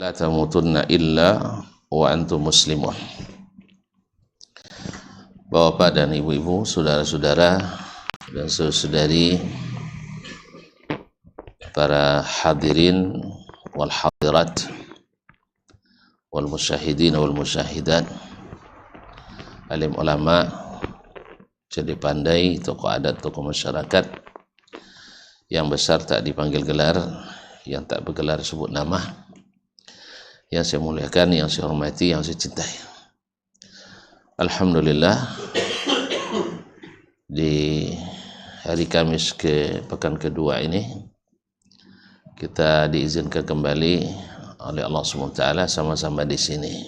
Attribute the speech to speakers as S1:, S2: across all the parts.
S1: La tamutunna illa wa antum muslimun. Bapak dan ibu-ibu, saudara-saudara dan saudari, para hadirin wal hadirat wal musyahidin wal musyahidat, alim ulama, jadi pandai, tokoh adat, tokoh masyarakat, yang besar tak dipanggil gelar, yang tak bergelar sebut nama, yang saya muliakan, yang saya hormati, yang saya cintai. Alhamdulillah, di hari Kamis ke pekan kedua ini kita diizinkan kembali oleh Allah SWT sama-sama di sini,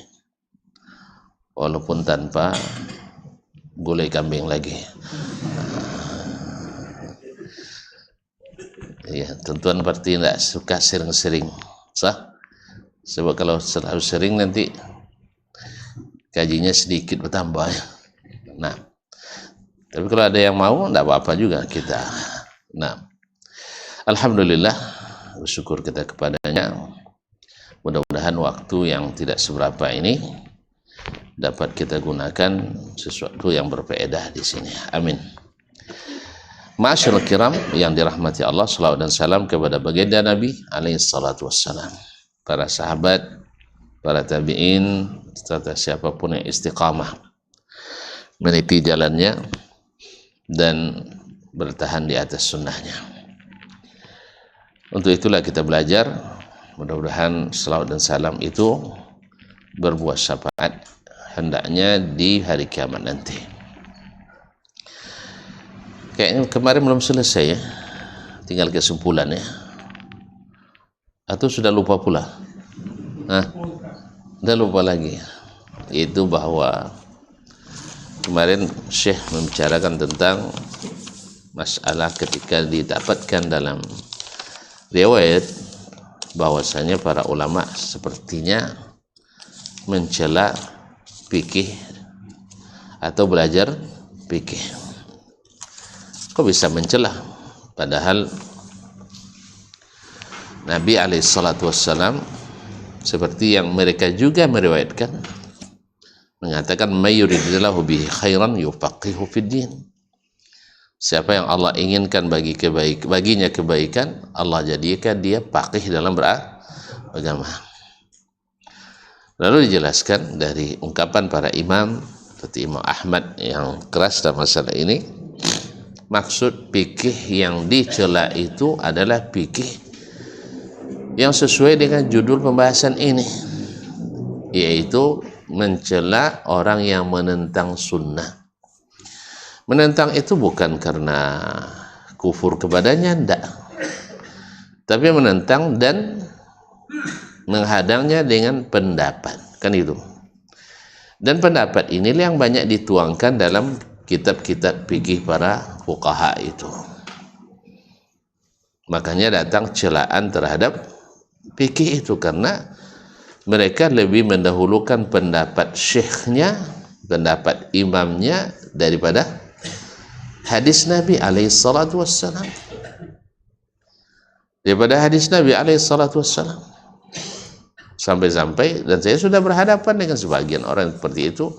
S1: walaupun tanpa gulai kambing lagi. Ya, tentuan pasti tidak suka sering-sering, sah? Sebab kalau selalu sering nanti gajinya sedikit bertambah ya. Nah, tapi kalau ada yang mau tidak apa-apa juga kita. Nah, alhamdulillah, bersyukur kita kepadanya. Mudah-mudahan waktu yang tidak seberapa ini dapat kita gunakan sesuatu yang berfaedah di sini. Amin. Ma'asyiral kiram yang dirahmati Allah, salawat dan salam kepada baginda Nabi alaihi salatu wassalam, para sahabat, para tabi'in, serta siapapun yang istiqamah meniti jalannya dan bertahan di atas sunnahnya. Untuk itulah kita belajar, mudah-mudahan salawat dan salam itu berbuah syafaat hendaknya di hari kiamat nanti. Kayaknya kemarin belum selesai ya, tinggal kesimpulan ya, atau sudah lupa pula? Udah lupa lagi. Itu bahwa kemarin Syekh membicarakan tentang masalah ketika didapatkan dalam riwayat bahwasanya para ulama sepertinya mencela fikih atau belajar fikih. Kok bisa mencela? Padahal Nabi alaihissalatu wassalam seperti yang mereka juga meriwayatkan mengatakan may yuridillahu bihi khairan yufaqihu fid din. Siapa yang Allah inginkan baginya kebaikan, Allah jadikan dia faqih dalam beragama. Lalu dijelaskan dari ungkapan para imam seperti Imam Ahmad yang keras dalam masalah ini, maksud fikih yang dicela itu adalah fikih yang sesuai dengan judul pembahasan ini, yaitu mencela orang yang menentang sunnah. Menentang itu bukan karena kufur kepadanya, tidak, tapi menentang dan menghadangnya dengan pendapat, kan itu. Dan pendapat inilah yang banyak dituangkan dalam kitab-kitab fikih para fuqaha itu. Makanya datang celaan terhadap fikih itu karena mereka lebih mendahulukan pendapat syekhnya, pendapat imamnya daripada hadis Nabi alaihi salatu wassalam. Daripada hadis Nabi alaihi salatu wassalam. Sampai-sampai, dan saya sudah berhadapan dengan sebagian orang seperti itu,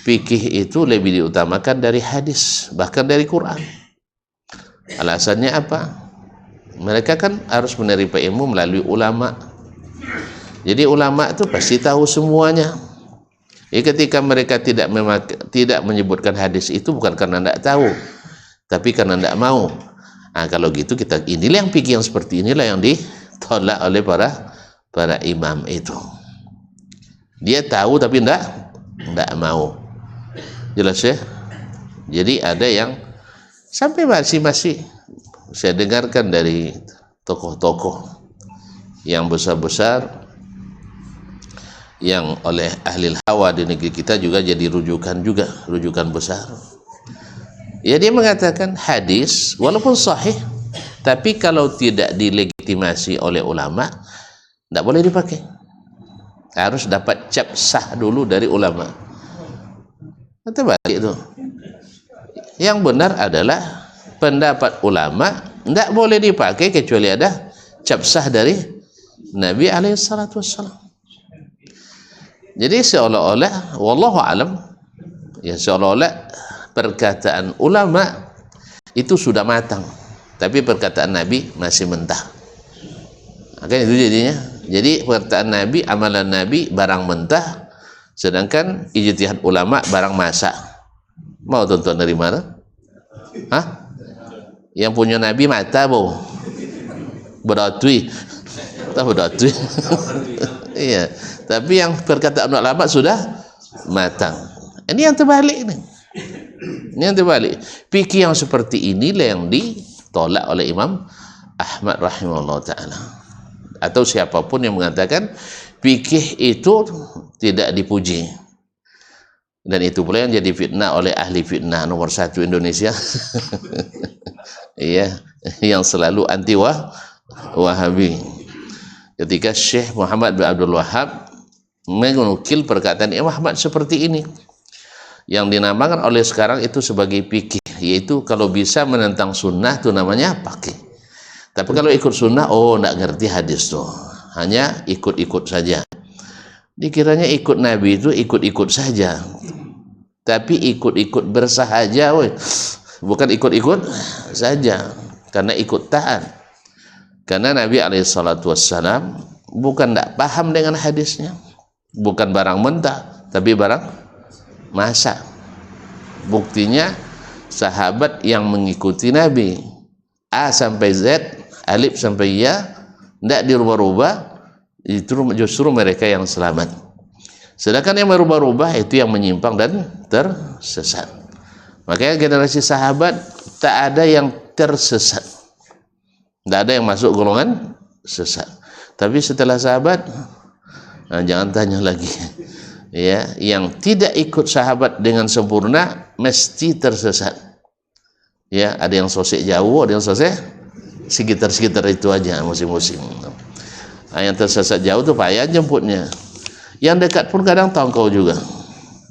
S1: fikih itu lebih diutamakan dari hadis, bahkan dari Quran. Alasannya apa? Mereka kan harus menerima ilmu melalui ulama. Jadi ulama itu pasti tahu semuanya. Ketika mereka tidak menyebutkan hadis itu bukan karena tidak tahu, tapi karena tidak mau. Nah, kalau gitu inilah yang fikih yang seperti inilah yang ditolak oleh para imam itu. Dia tahu tapi tidak mau. Jelas ya? Jadi ada yang sampai masih saya dengarkan dari tokoh-tokoh yang besar-besar yang oleh ahli hawa di negeri kita juga jadi rujukan besar. Ya, dia mengatakan hadis walaupun sahih, tapi kalau tidak dilegitimasi oleh ulama tidak boleh dipakai. Harus dapat cap sah dulu dari ulama. Atau balik itu. Yang benar adalah pendapat ulama tidak boleh dipakai kecuali ada cap sah dari Nabi alaihi salatu wassalam. Jadi seolah-olah wallahu alam, ya seolah-olah perkataan ulama itu sudah matang, tapi perkataan Nabi masih mentah. Kan itu jadinya. Jadi perkataan Nabi, amalan Nabi barang mentah, sedangkan ijtihad ulama barang masak. Mau tonton dari mana? Hah? Yang punya Nabi mata boh. Beratui. Tahu beratui. Iya. Tapi yang perkataan ulama sudah matang. Ini yang terbalik nih. Ini yang terbalik. Fikih yang seperti inilah yang ditolak oleh Imam Ahmad rahimahullah ta'ala. Atau siapapun yang mengatakan fikih itu tidak dipuji. Dan itu pula yang jadi fitnah oleh ahli fitnah nomor 1 Indonesia. Iya, yang selalu anti Wahabi. Ketika Syekh Muhammad bin Abdul Wahab menukil perkataan Imam Ahmad seperti ini, yang dinamakan oleh sekarang itu sebagai fikih, yaitu kalau bisa menentang sunnah itu namanya fikih. Tapi kalau ikut sunnah, oh tidak ngerti hadis tuh, hanya ikut-ikut saja. Dikiranya ikut Nabi itu ikut-ikut saja, tapi ikut-ikut bersahaja, woy. Bukan ikut-ikut saja, karena ikut taat. Karena Nabi alaihissalam bukan tidak paham dengan hadisnya, bukan barang mentah, tapi barang masak. Buktinya sahabat yang mengikuti Nabi A sampai Z, alif sampai ya, tidak dirubah-rubah, itu justru mereka yang selamat. Sedangkan yang merubah-rubah itu yang menyimpang dan tersesat. Makanya generasi sahabat tak ada yang tersesat, tidak ada yang masuk golongan sesat. Tapi setelah sahabat, nah jangan tanya lagi. Ya, yang tidak ikut sahabat dengan sempurna mesti tersesat. Ya, ada yang sosek jauh, ada yang sosek sekitar-sekitar itu aja, musim-musim. Nah, yang tersesat jauh tuh payah jemputnya. Yang dekat pun kadang tongkol juga.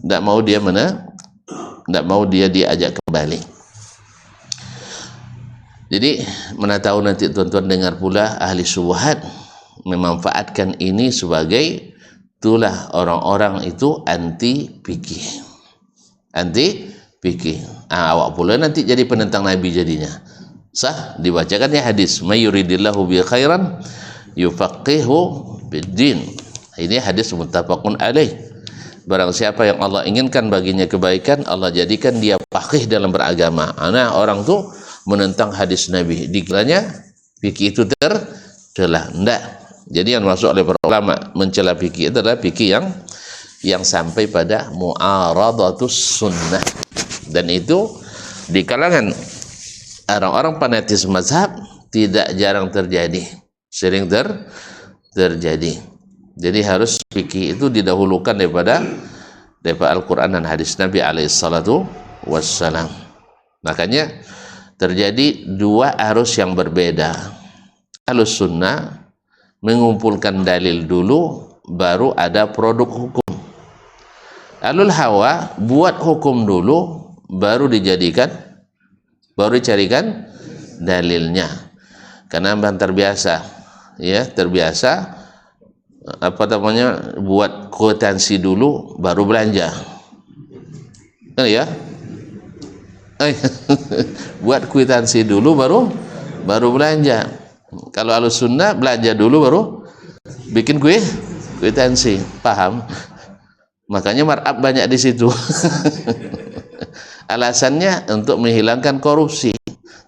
S1: Tidak mau dia tidak mau dia diajak kembali. Jadi mana tahu nanti tuan-tuan dengar pula ahli syubhat memanfaatkan ini sebagai itulah orang-orang itu anti fikih. Anti fikih. Awak pula nanti jadi penentang Nabi jadinya. Sah dibacakan ya hadis, may yuridillahu bi khairan yufaqihu biddin. Ini hadis muttafaqun alaih. Barang siapa yang Allah inginkan baginya kebaikan, Allah jadikan dia faqih dalam beragama. Nah, orang tuh menentang hadis Nabi, dikiranya fikih itu tercela. Enggak. Jadi yang masuk oleh para ulama mencela fikih adalah fikih yang sampai pada mu'aradatus sunnah. Dan itu di kalangan orang-orang fanatis mazhab tidak jarang terjadi, sering terjadi. Jadi harus fikih itu didahulukan daripada Al-Quran dan hadis Nabi alaihissalatu wassalam. Makanya terjadi dua arus yang berbeda. Ahlus sunnah mengumpulkan dalil dulu, baru ada produk hukum. Ahlul hawa buat hukum dulu, baru dicarikan dalilnya. Karena terbiasa, ya terbiasa buat kwitansi dulu, baru belanja. Ya. Buat kwitansi dulu baru belanja. Kalau Ahlus sunnah belanja dulu baru bikin kwitansi. Paham? Makanya markup banyak di situ. Alasannya untuk menghilangkan korupsi,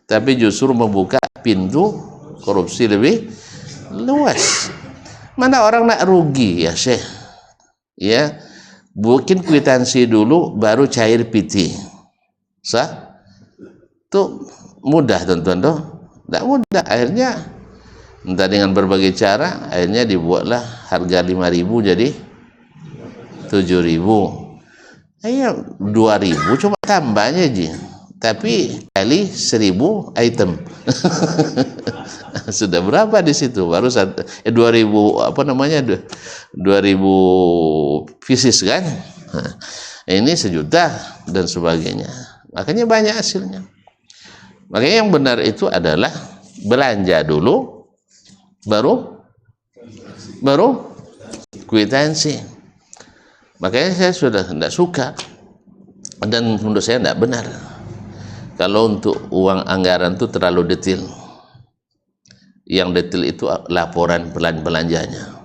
S1: tapi justru membuka pintu korupsi lebih luas. Mana orang nak rugi ya Syekh? Ya, bikin kwitansi dulu baru cair PT. Sah? Itu mudah tuan-tuan tuh. Tidak mudah. Akhirnya entah dengan berbagai cara, akhirnya dibuatlah harga 5.000 jadi 7.000. Ayo 2.000 cuma tambahnya aja. Tapi kali 1.000 item. Sudah berapa di situ? Baru 2.000 2.000 pieces kan? Ini 1 juta dan sebagainya. Makanya banyak hasilnya. Makanya yang benar itu adalah belanja dulu baru baru kwitansi. Makanya saya sudah tidak suka, dan menurut saya tidak benar kalau untuk uang anggaran itu terlalu detail. Yang detail itu laporan belanjanya.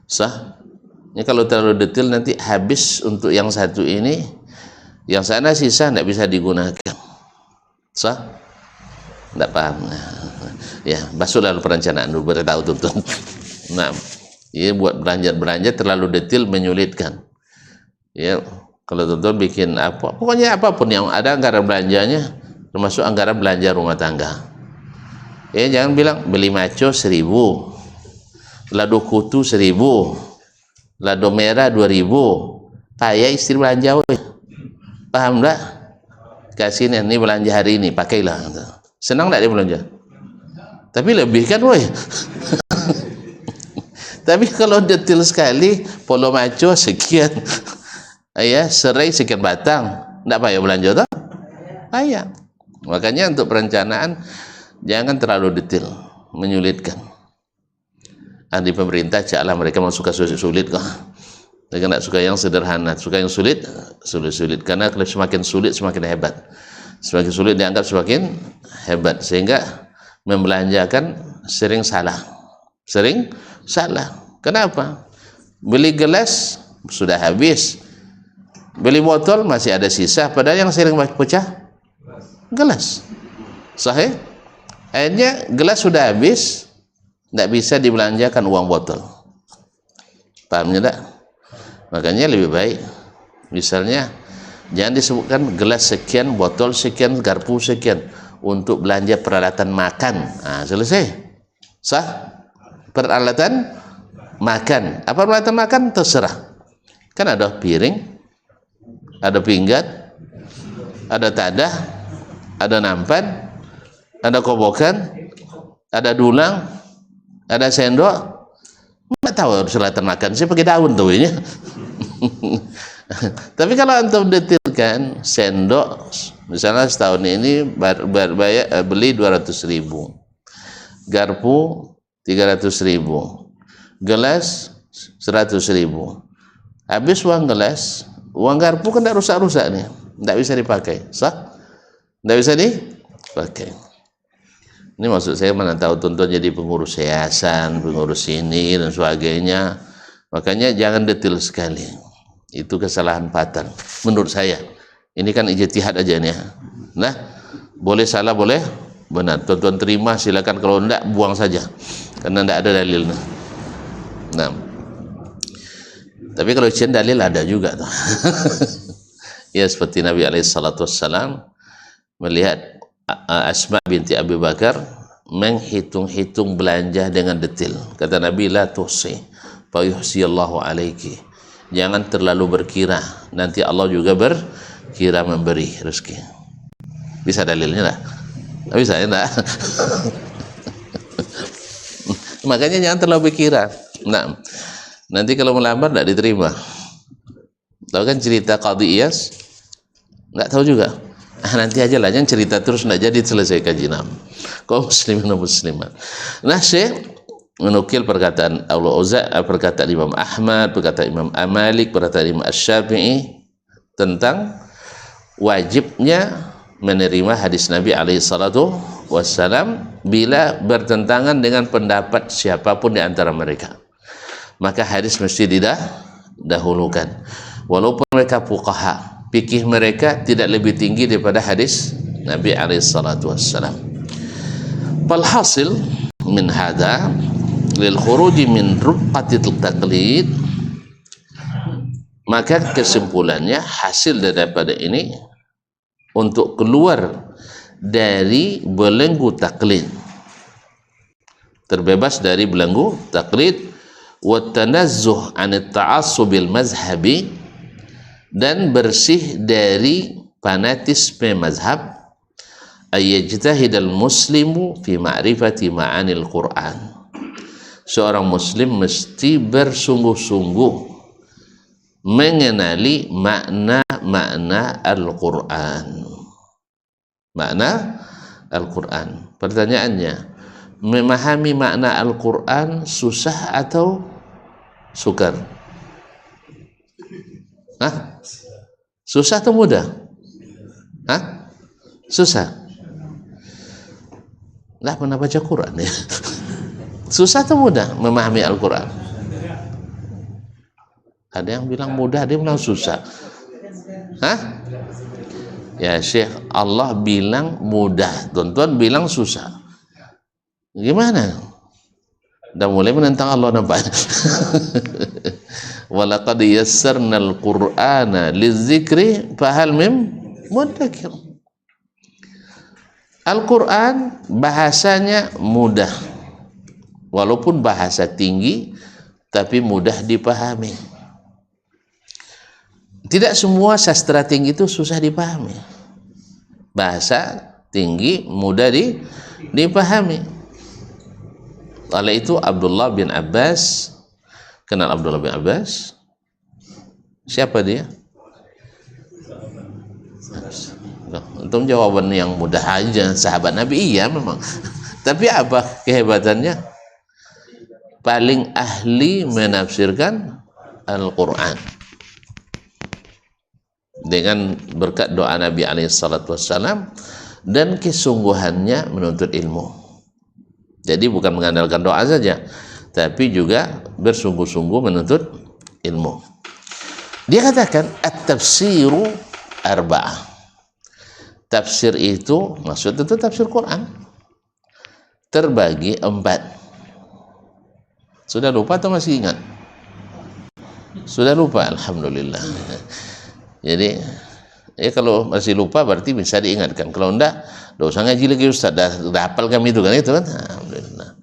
S1: Sah? Ini kalau terlalu detail nanti habis untuk yang satu ini, yang sana sisa tidak bisa digunakan. Sah? Tidak paham. Ya, basuhlah perencanaan dulu, beritahu tuntun. Nah, ya buat belanja terlalu detail menyulitkan. Ya, kalau tuntun bikin apa, pokoknya apapun yang ada anggaran belanjanya, termasuk anggaran belanja rumah tangga. Ya, jangan bilang beli maco 1.000, lado kutu 1.000, lado merah 2.000, payah istri belanja, woy. Paham tak? Kasih nih belanja hari ini, pakailah. Senang tak dia belanja? Tapi lebih kan, woy. Tapi kalau detail sekali, polo maco sekian, ya serai sekian batang, tak payah belanja tak? Payah. Makanya untuk perencanaan jangan terlalu detail, menyulitkan. Di pemerintah caklah mereka mau suka sulit kok. Mereka tidak suka yang sederhana, suka yang sulit. Karena kalau semakin sulit semakin hebat. Semakin sulit dianggap semakin hebat, sehingga membelanjakan sering salah. Kenapa? Beli gelas sudah habis, beli botol masih ada sisa, padahal yang sering pecah gelas. Sahih? Akhirnya gelas sudah habis, tidak bisa dibelanjakan uang botol. Pahamnya tak? Makanya lebih baik, misalnya jangan disebutkan gelas sekian, botol sekian, garpu sekian untuk belanja peralatan makan. Nah, selesai. Sah? Peralatan makan. Apa peralatan makan? Terserah. Kan ada piring, ada pinggan, ada tadah, ada nampan, ada kobokan, ada dulang, ada sendok. Nggak tahu peralatan makan, saya pakai daun tuh ini. Tapi kalau antum detailkan, sendok misalnya setahun ini beli 200.000, garpu 300.000, gelas 100.000. Habis uang gelas, uang garpu kan tidak rusak-rusak nih, tidak bisa dipakai. Sah? Tidak bisa dipakai. Ini maksud saya, mana tahu tuntun jadi pengurus yayasan, pengurus ini dan sebagainya. Makanya jangan detail sekali. Itu kesalahan fatal menurut saya. Ini kan ijtihad aja nih. Nah, boleh salah, boleh benar. Tuan-tuan terima, silakan. Kalau enggak, buang saja, karena enggak ada dalilnya. Nah, tapi kalau ijtihad dalil ada juga tuh. Ya, seperti Nabi SAW melihat Asma binti Abi Bakar menghitung-hitung belanja dengan detail. Kata Nabi, la tuhsi fa yuhsiyallahu alaiki. Jangan terlalu berkira, nanti Allah juga berkira memberi rezeki. Bisa dalilnya tak? Bisa ya tak? Makanya jangan terlalu berkira. Nah, nanti kalau melamar tidak diterima. Tahu kan cerita Qadhi Iyas? Nggak tahu juga. Nanti aja lah, yang cerita terus nggak jadi selesai kaji nam. Kaum muslimin dan muslimat. Nah, Syekh menukil perkataan perkataan Imam Ahmad, perkataan Imam Malik, perkataan Imam Asy-Syafi'i tentang wajibnya menerima hadis Nabi SAW bila bertentangan dengan pendapat siapapun di antara mereka. Maka hadis mesti didahulukan, walaupun mereka fuqaha. Fikih mereka tidak lebih tinggi daripada hadis Nabi SAW. Falhasil min hada lil khuruji min rubqatil taqlid, maka kesimpulannya, hasil daripada ini untuk keluar dari belenggu taklid, terbebas dari belenggu taklid, wa tanazzuh an at-ta'assubil mazhabi, dan bersih dari fanatisme mazhab, ayyajtahidal muslimu fi ma'rifati ma'anil Qur'an. Seorang muslim mesti bersungguh-sungguh mengenali makna-makna Al-Quran. Makna Al-Quran. Pertanyaannya, memahami makna Al-Quran susah atau sukar? Hah? Susah atau mudah? Hah? Susah. Lah pernah baca Quran ya? Susah atau mudah memahami Al-Quran? Ada yang bilang mudah, ada yang bilang susah. Hah? Ya Syekh, Allah bilang mudah, tuan-tuan bilang susah. Gimana? Udah mulai menentang Allah, nampak? Walaqad yassarnal Qur'ana lidzikri fahal mim muddakir. Al-Quran bahasanya mudah, walaupun bahasa tinggi tapi mudah dipahami. Tidak semua sastra tinggi itu susah dipahami. Bahasa tinggi mudah dipahami. Oleh itu Abdullah bin Abbas, kenal Abdullah bin Abbas? Siapa dia? Untuk jawaban yang mudah aja, sahabat Nabi, iya memang. Tapi apa kehebatannya? Paling ahli menafsirkan Al-Quran dengan berkat doa Nabi SAW dan kesungguhannya menuntut ilmu. Jadi bukan mengandalkan doa saja, tapi juga bersungguh-sungguh menuntut ilmu. Dia katakan at-tafsiru arba'ah. Tafsir itu maksud itu tafsir Quran terbagi 4. Sudah lupa atau masih ingat? Sudah lupa, alhamdulillah. Jadi kalau masih lupa berarti bisa diingatkan. Kalau enggak, enggak usah ngaji lagi Ustaz. Dah hafal kami itu kan, alhamdulillah.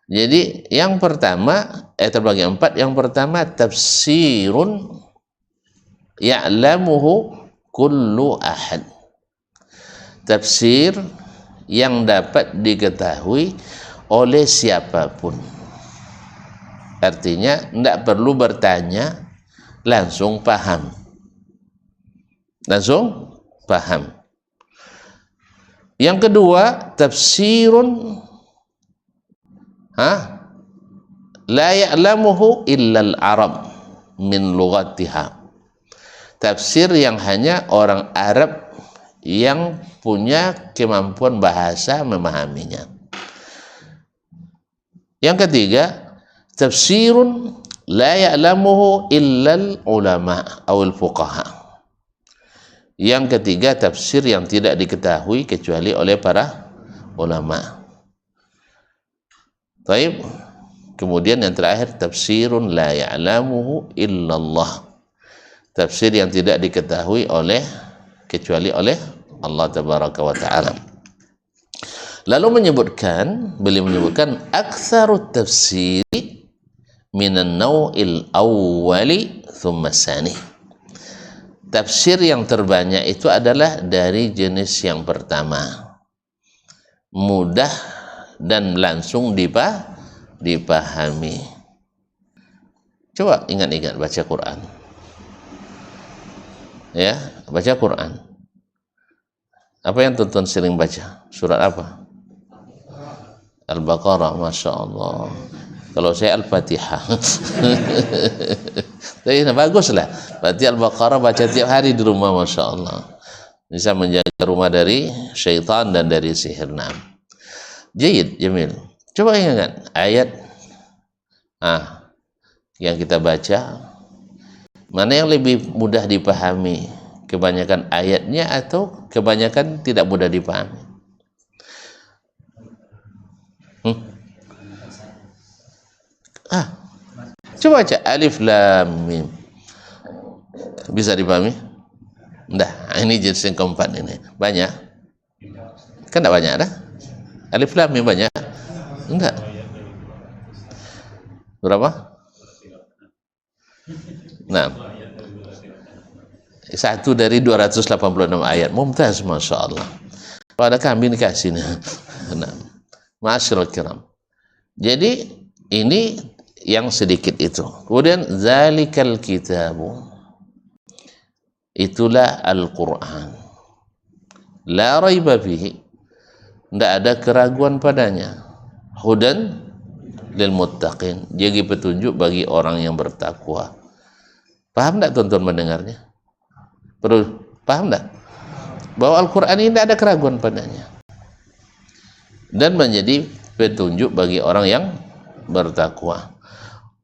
S1: Jadi yang pertama terbagi 4. Yang pertama tafsirun ya'lamuhu kullu ahad. Tafsir yang dapat diketahui oleh siapapun. Artinya tidak perlu bertanya, langsung paham. Langsung paham. Yang kedua, tafsirun la ya'lamuhu illa al-arab min lughatiha. Tafsir yang hanya orang Arab yang punya kemampuan bahasa memahaminya. Yang ketiga, tafsirun la ya'lamuhu illa al-ulama atau al-fuqaha. Yang ketiga, tafsir yang tidak diketahui kecuali oleh para ulama. Baik. Kemudian yang terakhir, tafsirun la ya'lamuhu illallah. Tafsir yang tidak diketahui kecuali oleh Allah Tabaraka wa Ta'ala. Lalu beliau menyebutkan aktsarut tafsiri minan naw'il awwali thumma tsani. Tafsir yang terbanyak itu adalah dari jenis yang pertama, mudah dan langsung dipahami. Coba ingat-ingat baca Quran. Ya, baca Quran. Apa yang tuan-tuan sering baca? Surat apa? Al-Baqarah, Masya Allah. Kalau saya Al-Fatihah. Tapi baguslah. Berarti Al-Baqarah baca tiap hari di rumah, Masya Allah. Bisa menjaga rumah dari syaitan dan dari sihir. Jayid, Jamil. Coba ingat ayat yang kita baca, mana yang lebih mudah dipahami? Kebanyakan ayatnya atau kebanyakan tidak mudah dipahami? Coba baca Alif Lam Mim. Bisa dipahami? Enggak, ini jenis yang keempat ini. Banyak? Kan enggak banyak dah? Alif Lam Mim banyak? Enggak. Berapa? Nah, 1 dari 286 ayat. Mumtaz, Masya Allah. Kalau ada kambing dikasih. Nah, Ma'asyiral kiram. Jadi ini yang sedikit itu. Kemudian zalikal kitabu, itulah Al-Quran, la raiba fihi, tidak ada keraguan padanya. hudan lil muttaqin, jadi petunjuk bagi orang yang bertakwa. Paham enggak tonton mendengarnya? Perlu paham enggak? Bahwa Al-Quran ini tidak ada keraguan padanya dan menjadi petunjuk bagi orang yang bertakwa.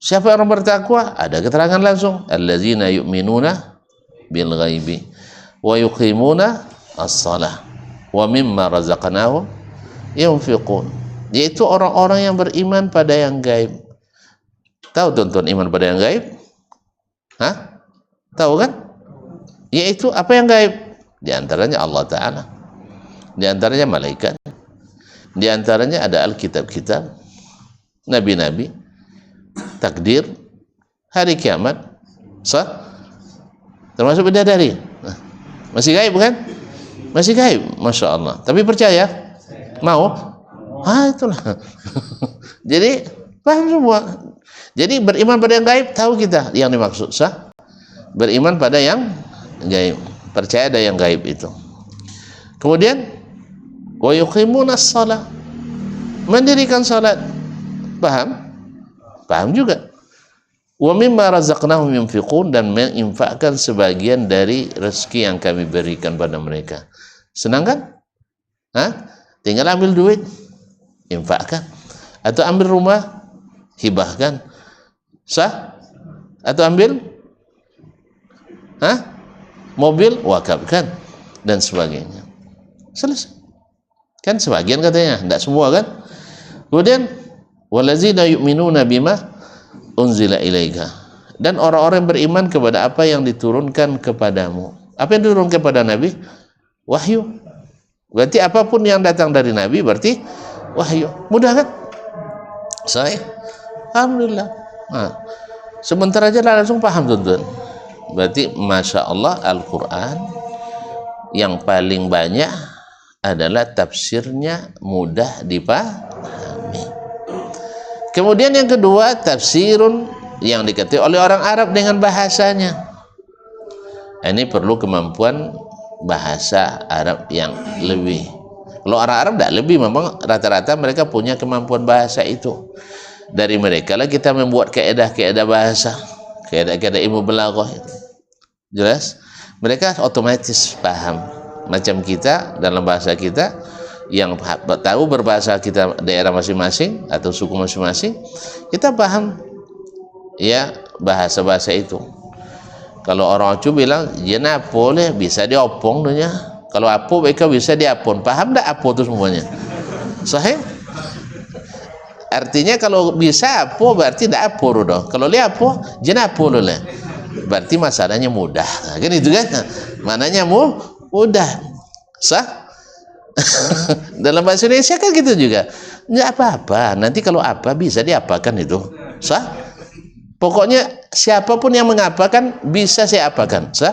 S1: Siapa orang bertakwa? Ada keterangan langsung, allazina yu'minuna bil ghaibi wa yuqimuna as-salah wa mimma razaqnahum yunfiqun, yaitu orang-orang yang beriman pada yang gaib. Tahu tonton iman pada yang gaib? Hah? Tahu kan? Yaitu apa yang gaib? Di antaranya Allah Ta'ala, di antaranya malaikat, di antaranya ada Alkitab-kitab, nabi-nabi, takdir, hari kiamat, termasuk bidadari. Nah, masih gaib kan? Masih gaib, Masya Allah. Tapi percaya? Mau? Itulah. Jadi paham semua. Jadi beriman pada yang gaib, tahu kita yang dimaksud. Beriman pada yang gaib, percaya ada yang gaib itu. Kemudian wa yuqimuna shalah, mendirikan salat. Paham? Paham juga. Wa mimma razaqnahum yunfiqun, dan menginfakkan sebagian dari rezeki yang kami berikan pada mereka. Senang kan? Tinggal ambil duit, infakkan. Atau ambil rumah, hibahkan. Sah? Atau ambil mobil, wakafkan, dan sebagainya. Selesai. Kan sebagian katanya, tidak semua kan. Kemudian walazina yu'minuna bima unzila ilaika, dan orang-orang beriman kepada apa yang diturunkan kepadamu. Apa yang diturunkan kepada Nabi? Wahyu. Berarti apapun yang datang dari Nabi berarti wahyu. Mudah kan? Saya alhamdulillah. Sebentar aja langsung paham tuan-tuan. Berarti Masya Allah, Al-Quran yang paling banyak adalah tafsirnya mudah dipahami. Kemudian yang kedua, tafsirun yang diketahui oleh orang Arab dengan bahasanya. Ini perlu kemampuan bahasa Arab yang lebih. Kalau orang Arab tidak lebih, memang rata-rata mereka punya kemampuan bahasa itu. Dari mereka lah kita membuat kaedah-kaedah bahasa, kaedah-kaedah ilmu balaghah itu. Jelas? Mereka otomatis paham. Macam kita dalam bahasa kita, yang tahu berbahasa kita daerah masing-masing atau suku masing-masing, kita paham ya bahasa-bahasa itu. Kalau orang Aceh bilang jena boleh bisa diopong dunia. Kalau apo mereka bisa diapon. Paham tak apo itu semuanya? Sahih? Artinya kalau bisa apo berarti tidak apo doh. Kalau lihat apo jena apo boleh. Berarti masalahnya mudah. Nah, kan itu kan? Mananya mudah. Sah? Dalam bahasa Indonesia kan gitu juga. Enggak apa-apa. Nanti kalau apa bisa diapakan itu. Sah? Pokoknya siapapun yang mengapakan bisa saya apakan. Sah?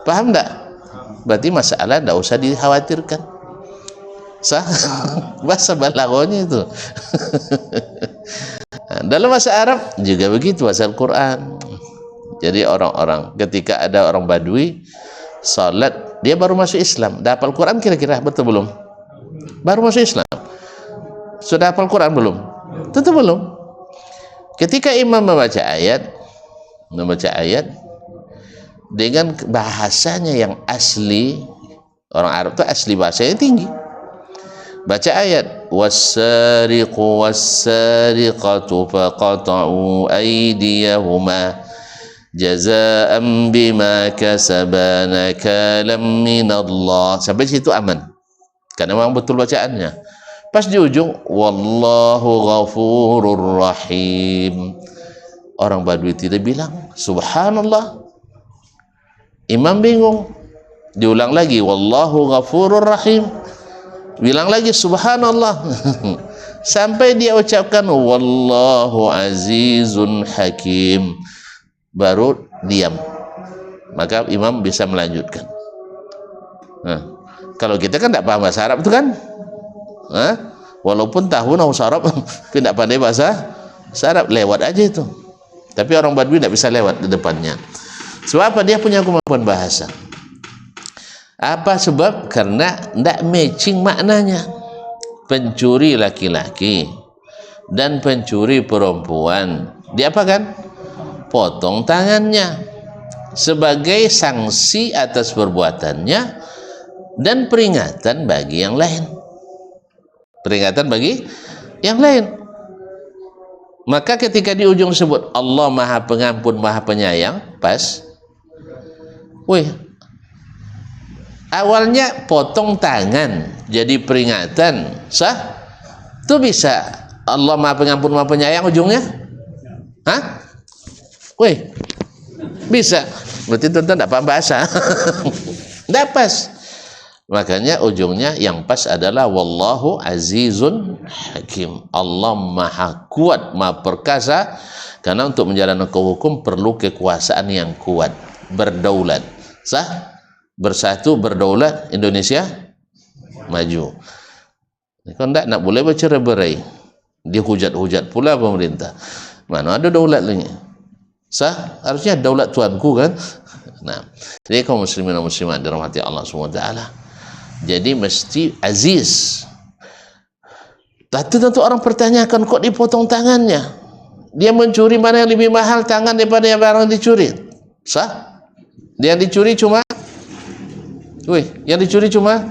S1: Paham enggak? Berarti masalah enggak usah dikhawatirkan. Sah? Bahasa balaghahnya itu. Dalam bahasa Arab juga begitu, bahasa Al-Quran. Jadi orang-orang ketika ada orang Badui salat, dia baru masuk Islam, dah hafal Quran kira-kira, betul belum? Baru masuk Islam. Sudah hafal Quran belum? Tentu belum. Ketika imam membaca ayat dengan bahasanya yang asli, orang Arab itu asli bahasanya tinggi. Baca ayat, was-sariqu was-sariqatu faqata'u aydiyahuma jazaa'an bima kasaba nakalam minallah. Sampai situ aman, karena memang betul bacaannya. Pas di ujung, wallahu ghafurur rahim, orang Badui tidak bilang subhanallah. Imam bingung, diulang lagi, wallahu ghafurur rahim, bilang lagi subhanallah. Sampai dia ucapkan wallahu azizun hakim, baru diam. Maka imam bisa melanjutkan. Nah, kalau kita kan tidak paham bahasa Arab itu kan, walaupun tahu bahasa Arab, tidak pandai bahasa Arab, lewat aja itu. Tapi orang Badui tidak bisa lewat di depannya. Sebab apa? Dia punya kemampuan bahasa. Apa sebab? Karena tidak matching maknanya. Pencuri laki-laki dan pencuri perempuan, diapakan? Potong tangannya sebagai sanksi atas perbuatannya dan peringatan bagi yang lain. Peringatan bagi yang lain. Maka ketika di ujung sebut Allah Maha Pengampun, Maha Penyayang, pas. Wih, awalnya potong tangan jadi peringatan, sah? Itu bisa Allah Maha Pengampun, Maha Penyayang ujungnya? Hah? Wih, bisa. Berarti tuan-tuan tidak paham bahasa. Tidak pas. Makanya ujungnya yang pas adalah wallahu azizun hakim. Allah maha kuat, maha perkasa. Karena untuk menjalankan hukum perlu kekuasaan yang kuat, berdaulat. Sah? Bersatu, berdaulat, Indonesia maju. Kalau tidak, nak boleh bercerai-berai. Dihujat-hujat pula pemerintah. Mana ada daulat lagi? Sah? Harusnya daulat tuanku kan? Nah, jadi kaum muslimin dan muslimat dirahmati Allah SWT, jadi mesti aziz. Tentu orang pertanyakan, kok dipotong tangannya? Dia mencuri, mana yang lebih mahal tangan daripada yang barang dicuri? Sah? Dia yang dicuri cuma yang dicuri cuma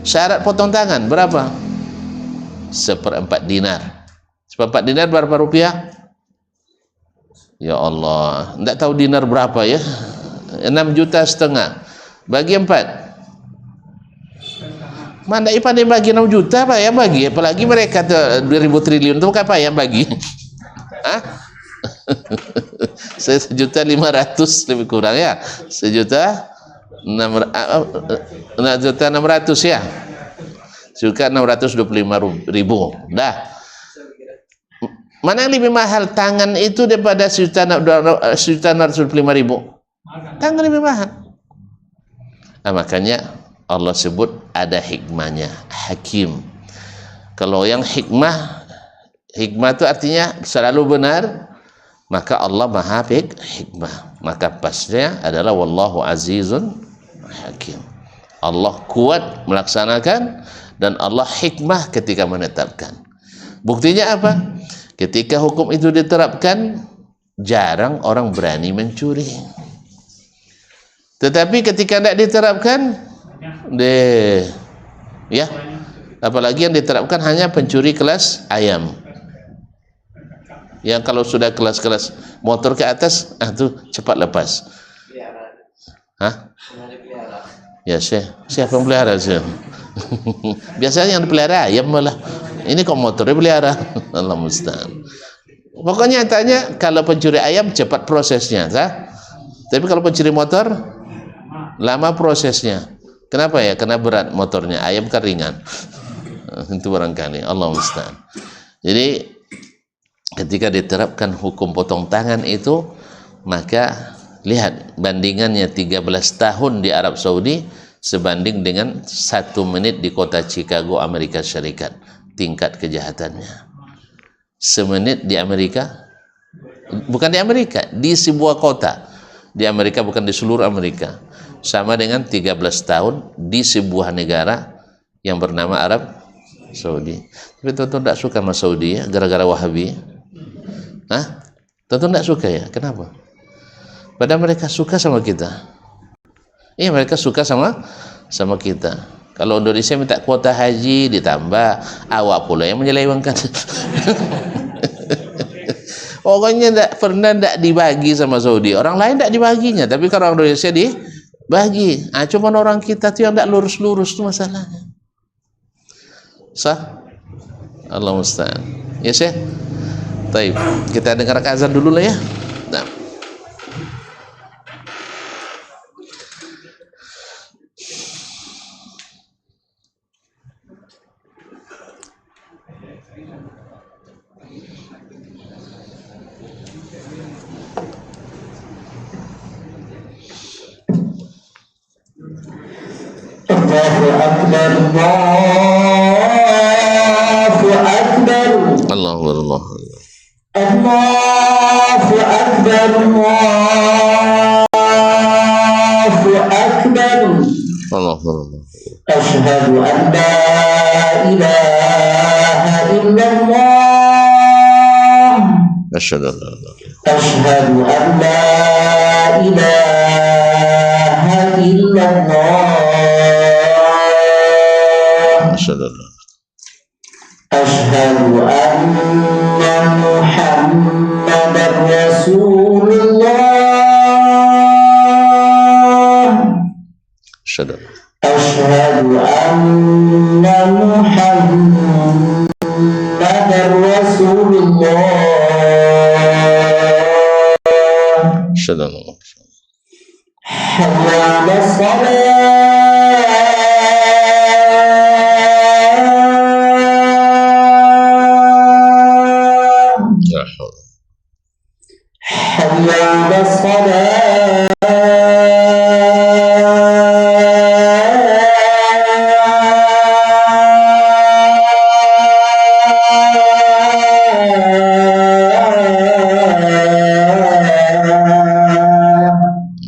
S1: syarat potong tangan berapa? 1/4 dinar. 1/4 dinar berapa rupiah? Ya Allah, tidak tahu dinar berapa ya. 6,5 juta bagi 4. Mana pandai bagi 6 juta Pak ya bagi, apalagi mereka 2.000 triliun itu apa ya bagi? Hah? 1,5 juta lebih kurang ya. 1,600 ya. Juga 625.000. Dah. Mana yang lebih mahal, tangan itu daripada 1,625.000? Tangan lebih mahal. Nah, makanya Allah sebut ada hikmahnya, hakim. Kalau yang hikmah itu artinya selalu benar, maka Allah maha hikmah. Maka pasnya adalah wallahu azizun hakim. Allah kuat melaksanakan dan Allah hikmah ketika menetapkan. Buktinya apa? Ketika hukum itu diterapkan, jarang orang berani mencuri. Tetapi ketika tidak diterapkan, ya, apalagi yang diterapkan hanya pencuri kelas ayam. Yang kalau sudah kelas-kelas motor ke atas, itu cepat lepas. Hah? Ya, siapa yang pelihara sih? Biasanya yang dipelihara ayam malah. Ini kok motornya pelihara. Allah musta'an. Pokoknya tanya, kalau pencuri ayam cepat prosesnya, sah? Tapi kalau pencuri motor lama prosesnya. Kenapa ya? Karena berat motornya. Ayam kan ringan. Itu barangkali. Allah musta'an. Jadi ketika diterapkan hukum potong tangan itu, maka lihat bandingannya 13 tahun di Arab Saudi sebanding dengan 1 menit di kota Chicago, Amerika Syarikat. Tingkat kejahatannya. Semenit di Amerika, bukan di Amerika, di sebuah kota di Amerika, bukan di seluruh Amerika, sama dengan 13 tahun di sebuah negara yang bernama Arab Saudi. Tapi tentu tidak suka sama Saudi ya, gara-gara Wahabi. Hah? Tentu tidak suka ya. Kenapa? Padahal mereka suka sama kita. Iya, mereka suka sama kita. Kalau Indonesia minta kuota haji ditambah, awak pula yang menyelewengkan. Pokoknya tidak dibagi sama Saudi. Orang lain tidak dibaginya, tapi kalau orang Indonesia dibagi. Cuma orang kita tuh yang tidak lurus-lurus itu masalahnya. Sah? Allah musta'an. Ya Syekh? Baik, kita dengar azan dulu lah ya. Nah.
S2: Allahu Akbar, Allahu Akbar,
S1: Allahu Akbar,
S2: Allahu Akbar, Allahu Akbar,
S1: Allahu Akbar.
S2: Asyhadu an la ilaha illallah.
S1: Asyhadu an la ilaha
S2: أشهد أن لا إله إلا الله
S1: asyhadu an la
S2: أشهد أن محمدا رسول الله
S1: asyhadu an
S2: أشهد أن محمدا رسول الله
S1: asyhadu an la
S2: حي على الصلاة
S1: ilaha
S2: حي على الصلاة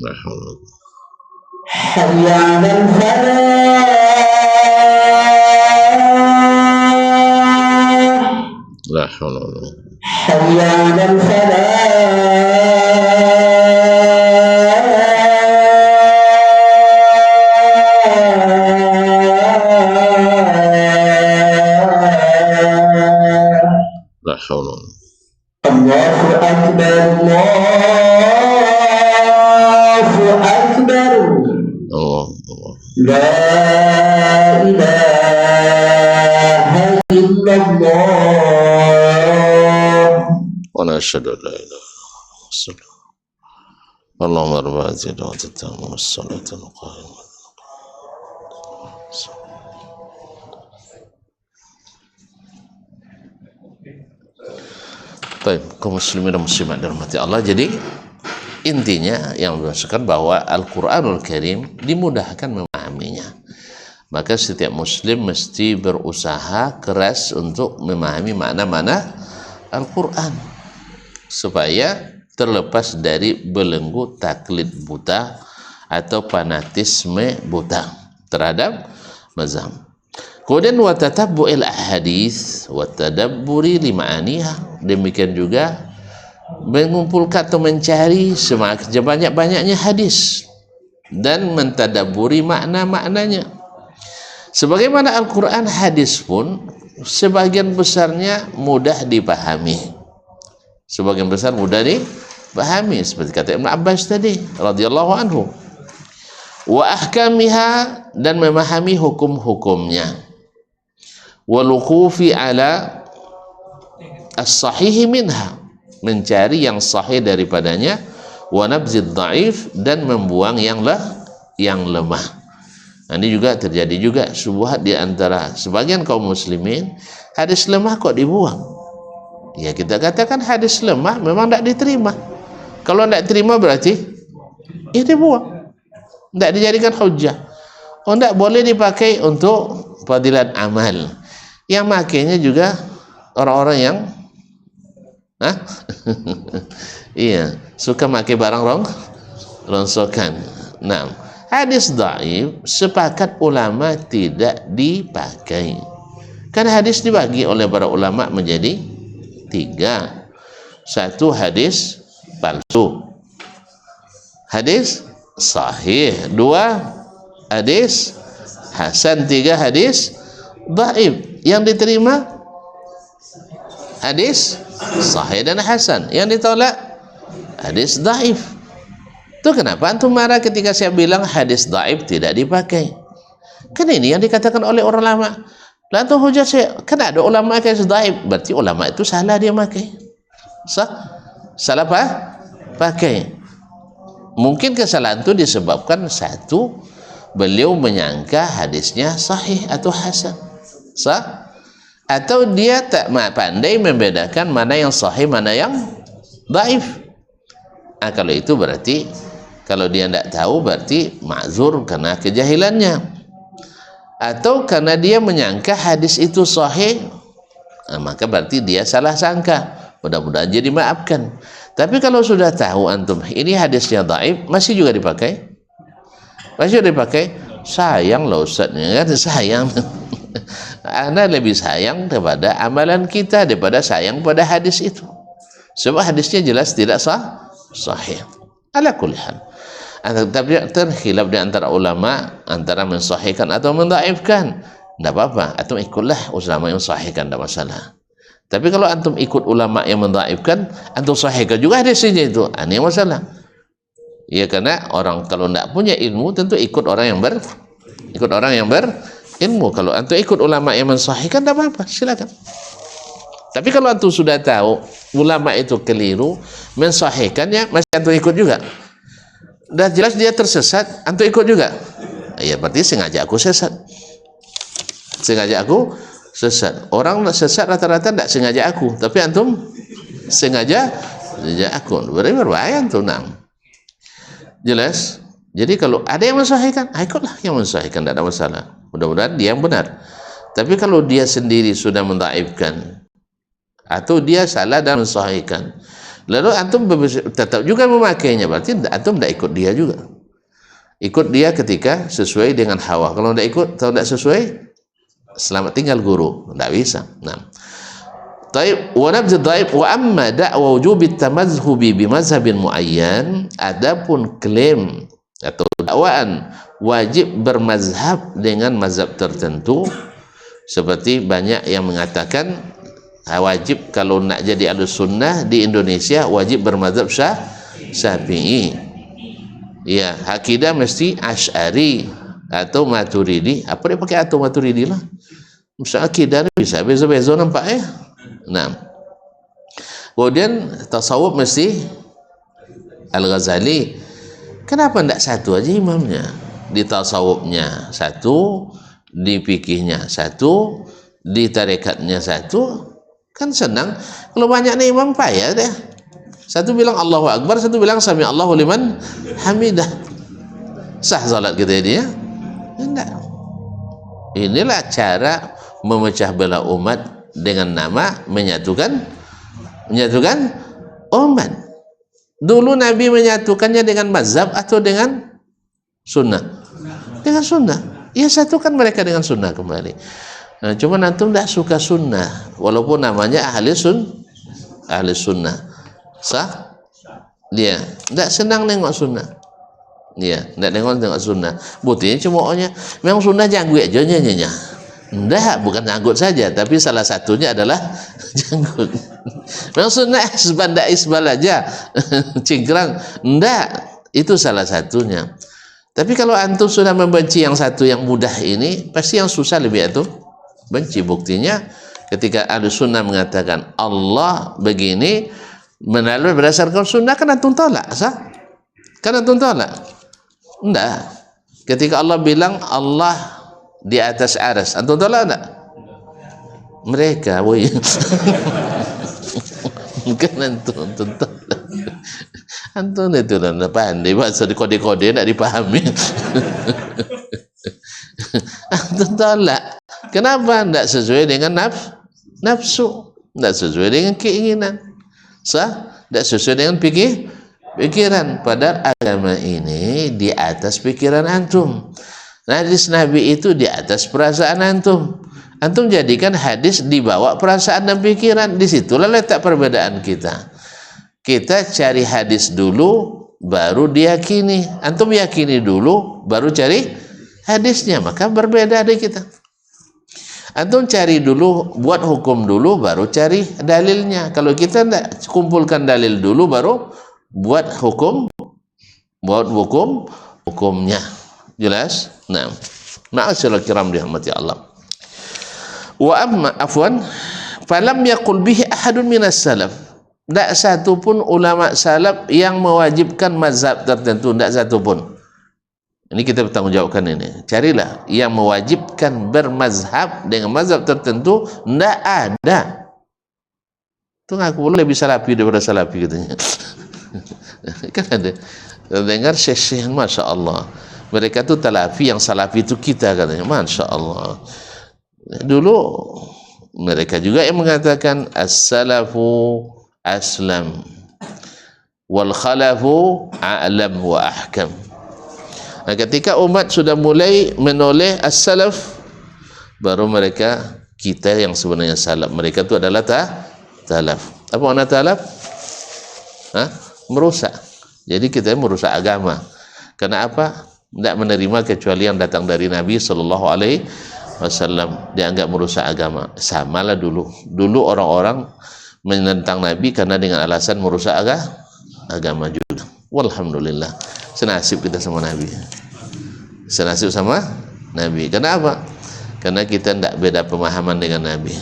S1: la hawla
S2: حي على الفلاح
S1: la hawla wala
S2: حي على الفلاح
S1: la hawla wala
S2: الله أكبر الله أكبر
S1: Allah
S2: لا إله إلا الله
S1: wa la asyhadu an la ilaha illallah Allahumma rabb hadhihi da'wati tammah was-salati al-qa'imah Baik, kaum muslimin dan muslimat dirahmati Allah. Jadi intinya yang berdasarkan bahwa Al-Quranul Karim dimudahkan memahaminya. Maka setiap muslim mesti berusaha keras untuk memahami makna-makna Al-Quran supaya terlepas dari belenggu taklid buta atau fanatisme buta terhadap mazhab. Kemudian wa tatabbu'il ahadits wa tadabburi li ma'aniha, demikian juga mengumpulkan atau mencari sebanyak-banyaknya hadis dan mentadabburi makna-maknanya. Sebagaimana Al-Quran, hadis pun sebagian besarnya mudah dipahami. Sebagian besar mudah dipahami seperti kata Ibn Abbas tadi radhiyallahu anhu. Wa ahkamiha, dan memahami hukum-hukumnya. Waluqufi ala as-sahihi minha, mencari yang sahih daripadanya. Wa nabzid dhaif, dan membuang yang lemah. Ini juga terjadi juga syubhat di antara sebagian kaum muslimin, hadis lemah kok dibuang. Ya, kita katakan hadis lemah memang tidak diterima. Kalau tidak diterima berarti ya dibuang, tidak dijadikan hujjah. Oh, tidak boleh dipakai untuk fadilat amal. Yang makainya juga orang-orang yang iya, suka pakai barang rongsokan. Nah, hadis dhaif sepakat ulama tidak dipakai. Kan hadis dibagi oleh para ulama menjadi 3. 1 hadis palsu, hadis sahih, 2 hadis hasan, 3 hadis dhaif. Yang diterima hadis sahih dan hasan, yang ditolak hadis dhaif. Itu kenapa antum marah ketika saya bilang hadis dhaif tidak dipakai? Kan ini yang dikatakan oleh orang lama. Lah antum hujah saya, kan ada ulama hadis dhaif, berarti ulama itu salah dia pakai. Salah apa? Pakai. Mungkin kesalahan itu disebabkan 1, beliau menyangka hadisnya sahih atau hasan. Atau dia tak pandai membedakan mana yang sahih, mana yang dhaif. Kalau itu berarti, kalau dia tidak tahu berarti ma'zur karena kejahilannya. Atau karena dia menyangka hadis itu sahih, maka berarti dia salah sangka. Mudah-mudahan jadi maafkan. Tapi kalau sudah tahu antum ini hadisnya dhaif, masih juga dipakai? Masih dipakai? Sayang loh Ustaznya, kan sayang. Anda lebih sayang kepada amalan kita daripada sayang pada hadis itu. Sebab hadisnya jelas tidak sahih. Ala kulli hal. Tapi terkhilaf di antara ulama antara mensahihkan atau mendhaifkan. Tidak apa-apa, antum ikutlah ulama yang mensahihkan, tidak masalah. Tapi kalau antum ikut ulama yang mendhaifkan, antum sahihkan juga hadisnya itu, ini masalah. Ya, karena orang kalau tidak punya ilmu tentu ikut orang yang berilmu. Kalau antum ikut ulama yang mensahihkan, tidak apa-apa, silakan. Tapi kalau antum sudah tahu ulama itu keliru, mensahihkannya masih antum ikut juga. Dah jelas dia tersesat, antum ikut juga. Ya berarti sengaja aku sesat. Orang sesat rata-rata tidak sengaja aku, tapi antum sengaja aku. Berarti berbahaya antum. Jelas. Jadi kalau ada yang mensahihkan, ikutlah yang mensahihkan, tidak ada masalah. Mudah-mudahan dia yang benar. Tapi kalau dia sendiri sudah mendhaifkan atau dia salah dan mensahihkan, lalu antum tetap juga memakainya, berarti antum tidak ikut dia juga. Ikut dia ketika sesuai dengan hawa. Kalau tidak ikut, kalau tidak sesuai, selamat tinggal guru. Tidak bisa. Nah, taib wa nabz dhaif wa amma da'wa wujubi tamazhubi bi mazhabin muayyan, adapun klaim atau dakwaan wajib bermazhab dengan mazhab tertentu, seperti banyak yang mengatakan wajib kalau nak jadi ahlus sunnah di Indonesia wajib bermazhab Syafi'i. Ya, akidah mesti Asy'ari atau Maturidi. Apa dia pakai atau Maturidi lah? Misalnya akidah bisa beza-beza nampak ya. Nah, kemudian tasawuf mesti Al-Ghazali. Kenapa tidak satu aja imamnya? Di tasawufnya satu, di fikihnya satu, di tarekatnya satu. Kan senang. Kalau banyak nih imam payah deh. Satu bilang Allahu Akbar, satu bilang Sami Allahu liman hamidah. Sah salat kita ini ya? Tidak. Inilah cara memecah belah umat dengan nama menyatukan umat. Dulu Nabi menyatukannya dengan mazhab atau dengan sunnah? Dengan sunnah. Ya, satukan mereka dengan sunnah kembali. Nah, cuma antum tidak suka sunnah, walaupun namanya ahli sunnah. Sah? Dia tidak senang nengok sunnah. Dia tidak nengok sunnah. Buktinya cuma memang sunnah janggut aja nyanyinya. Tidak, bukan janggut saja, tapi salah satunya adalah janggut. Memang sunnah sebanda isbal aja, cingkrang. Tidak, itu salah satunya. Tapi kalau antum sudah membenci yang satu yang mudah ini, pasti yang susah lebih antum benci. Buktinya ketika Ahlus Sunnah mengatakan Allah begini melalui berdasarkan sunnah, kan antum tolak, sah? Kan antum tolak? Enggak. Ketika Allah bilang Allah di atas aras, antum tolak enggak? Mereka, woi. Kan antum tolak. Antum itu lah pandai bahasa di kode-kode enggak dipahami. Antum tolak. Kenapa? Tidak sesuai dengan nafsu, tidak sesuai dengan keinginan, sah? Tidak sesuai dengan pikiran. Padahal agama ini di atas pikiran antum. Hadis Nabi itu di atas perasaan antum. Antum jadikan hadis dibawa perasaan dan pikiran. Disitulah letak perbedaan kita. Kita cari hadis dulu, baru diyakini. Antum yakini dulu, baru cari hadisnya. Maka berbeda dari kita. Antum cari dulu, buat hukum dulu, baru cari dalilnya. Kalau kita tidak kumpulkan dalil dulu, baru buat hukumnya. Jelas? Nah, ma'asyiral kiram dirahmati Allah. Wa amma afwan, falam yaqul bihi ahadun minas salaf. Tidak satu pun ulama salaf yang mewajibkan mazhab tertentu, tidak satu pun. Ini kita bertanggungjawabkan ini. Carilah yang mewajibkan bermazhab dengan mazhab tertentu, tidak ada. Itu ngaku lebih salafi daripada salafi katanya. Kan ada. Dengar syekh, Masya Allah. Mereka itu talafi, yang salafi itu kita katanya. Masya Allah. Dulu mereka juga yang mengatakan as-salafu aslam wal khalafu a'lam wa ahkam. Nah, ketika umat sudah mulai menoleh as-salaf, baru mereka, kita yang sebenarnya salaf. Mereka itu adalah talaf. Apa makna talaf? merusak. Jadi kita merusak agama. Karena apa? Tidak menerima kecuali yang datang dari Nabi Sallallahu Alaihi Wasallam, dianggap merusak agama. Samalah dulu orang-orang menentang Nabi karena dengan alasan merusak agama juga. Walhamdulillah, senasib kita sama Nabi. Senasib sama Nabi. Kenapa? Karena kita tidak beda pemahaman dengan Nabi.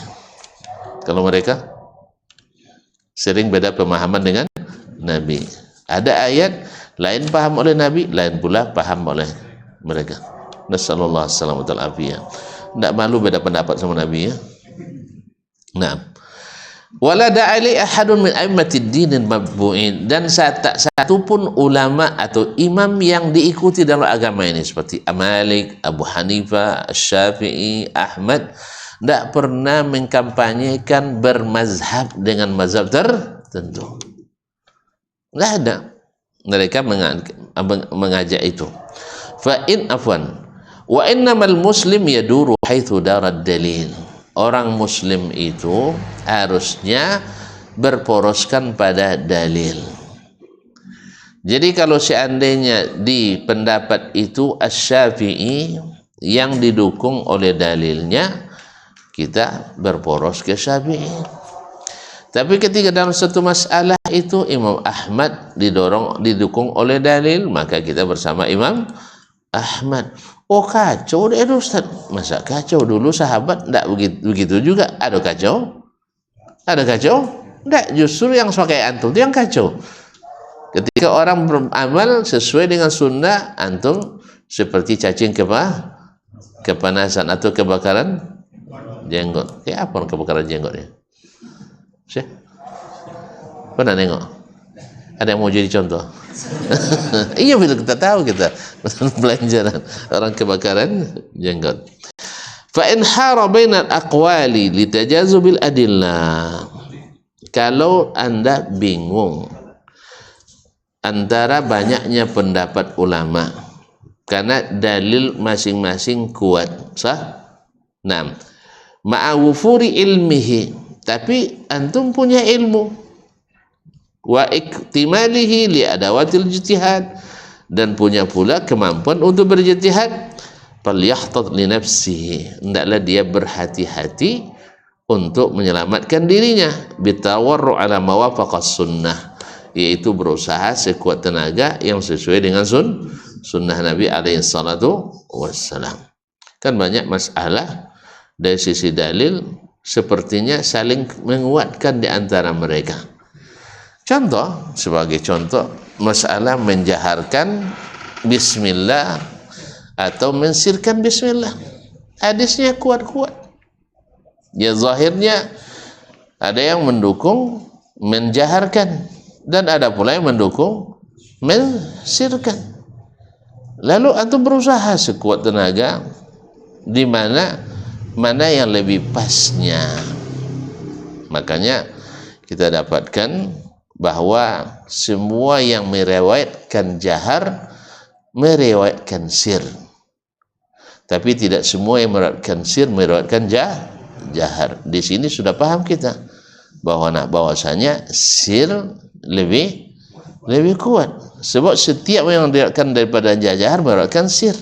S1: Kalau mereka sering beda pemahaman dengan Nabi. Ada ayat lain paham oleh Nabi, lain pula paham oleh mereka. Nasallallahu alaihi wasallam. Tidak malu beda pendapat sama Nabi ya. Nah, wala da'ali ahadun min a'immatid dinin mabbu'in, dan tak satu pun ulama atau imam yang diikuti dalam agama ini seperti Malik, Abu Hanifah, Syafi'i, Ahmad, tidak pernah mengkampanyekan bermazhab dengan mazhab tertentu. Tidak ada. Mereka mengajak itu. Wa innamal muslim yaduru haitsu darad dalil. Orang muslim itu harusnya berporoskan pada dalil. Jadi kalau seandainya di pendapat itu Asy-Syafi'i yang didukung oleh dalilnya, kita berporos ke Syafi'i. Tapi ketika dalam satu masalah itu Imam Ahmad didukung oleh dalil, maka kita bersama Imam Ahmad. Oh kacau deh Ustaz. Masa kacau? Dulu sahabat tidak begitu juga. Ada kacau? Ada kacau? Tidak, justru yang pakai antum itu yang kacau. Ketika orang beramal sesuai dengan sunnah, antum seperti cacing kepanasan atau kebakaran jenggot. Kayak apa kebakaran jenggotnya? Syekh, pernah nengok? Ada yang mau jadi contoh? Iya, bila kita tahu kita pelajaran orang kebakaran jenggot. Fa in hara bainal aqwali litajazubil adillah. Kalau Anda bingung antara banyaknya pendapat ulama karena dalil masing-masing kuat, sah? Nah, ma'awufuri ilmihi, tapi antum punya ilmu, wa iktimalihi li adawatil ijtihad, dan punya pula kemampuan untuk berjihad, falyahtat li nafsihi, hendaklah dia berhati-hati untuk menyelamatkan dirinya, bitawarru ala mawafaqas sunnah, yaitu berusaha sekuat tenaga yang sesuai dengan sunnah Nabi alaihi salatu wassalam. Kan banyak masalah dari sisi dalil sepertinya saling menguatkan di antara mereka. Sebagai contoh, masalah menjaharkan bismillah atau mensirkan bismillah. Hadisnya kuat-kuat. Ya zahirnya ada yang mendukung menjaharkan dan ada pula yang mendukung mensirkan. Lalu antum berusaha sekuat tenaga di mana yang lebih pasnya. Makanya kita dapatkan bahwa semua yang meriwayatkan jahar meriwayatkan sir, tapi tidak semua yang meriwayatkan sir meriwayatkan jahar. Di sini sudah paham kita bahwasanya sir lebih kuat, sebab setiap yang meriwayatkan daripada jahar meriwayatkan sir,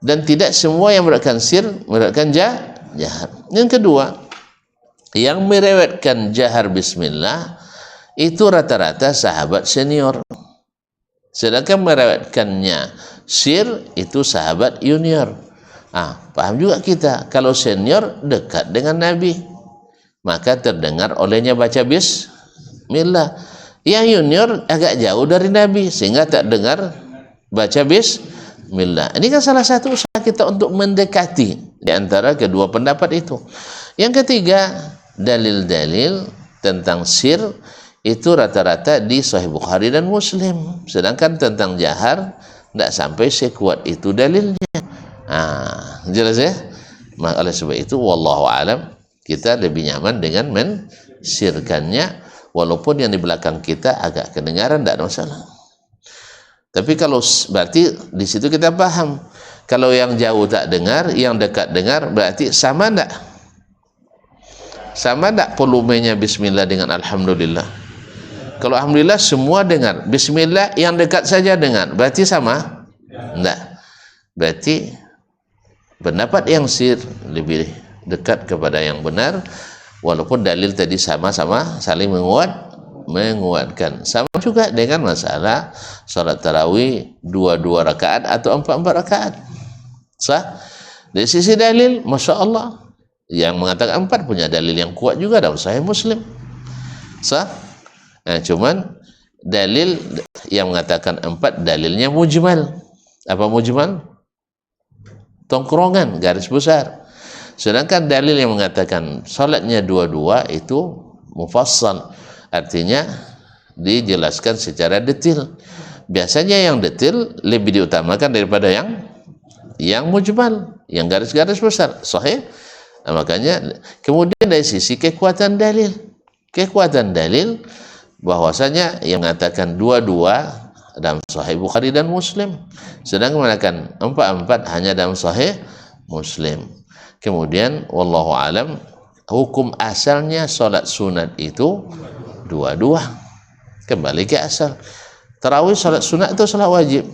S1: dan tidak semua yang meriwayatkan sir meriwayatkan jahar. Yang kedua, yang meriwayatkan jahar bismillah itu rata-rata sahabat senior, sedangkan meriwayatkannya sir itu sahabat junior. Paham juga kita, kalau senior dekat dengan Nabi maka terdengar olehnya baca bismillah, yang junior agak jauh dari Nabi sehingga tak dengar baca bismillah. Ini kan salah satu usaha kita untuk mendekati di antara kedua pendapat itu. Yang ketiga, dalil-dalil tentang sir itu rata-rata di Sahih Bukhari dan Muslim, sedangkan tentang jahar tidak sampai sekuat itu dalilnya. Jelas ya? Maka oleh sebab itu wallahu alam, kita lebih nyaman dengan mensirkannya, walaupun yang di belakang kita agak kedengaran, tidak ada masalah. Tapi kalau berarti di situ kita paham, kalau yang jauh tak dengar, yang dekat dengar, berarti sama enggak? Sama enggak volumenya bismillah dengan alhamdulillah? Kalau alhamdulillah semua dengar. Bismillah yang dekat saja dengar. Berarti sama? Enggak. Berarti pendapat yang sir lebih dekat kepada yang benar, walaupun dalil tadi sama-sama saling menguatkan. Sama juga dengan masalah salat tarawih 2 rakaat atau 4 rakaat. Sah? Dari sisi dalil, Masya Allah, yang mengatakan 4 punya dalil yang kuat juga dalam Sahih Muslim. Sah? Nah, cuman dalil yang mengatakan 4 dalilnya mujmal. Apa mujmal? Tongkrongan, garis besar. Sedangkan dalil yang mengatakan salatnya 2 itu mufassal, artinya dijelaskan secara detail. Biasanya yang detail lebih diutamakan daripada yang mujmal, yang garis-garis besar. Sahih? Nah, makanya kemudian dari sisi kekuatan dalil bahwasanya yang mengatakan 2 dalam Sahih Bukhari dan Muslim, sedang mengatakan 4 hanya dalam Sahih Muslim. Kemudian wallahu alam, hukum asalnya salat sunat itu 2. Kembali ke asal. Tarawih salat sunat atau salat wajib?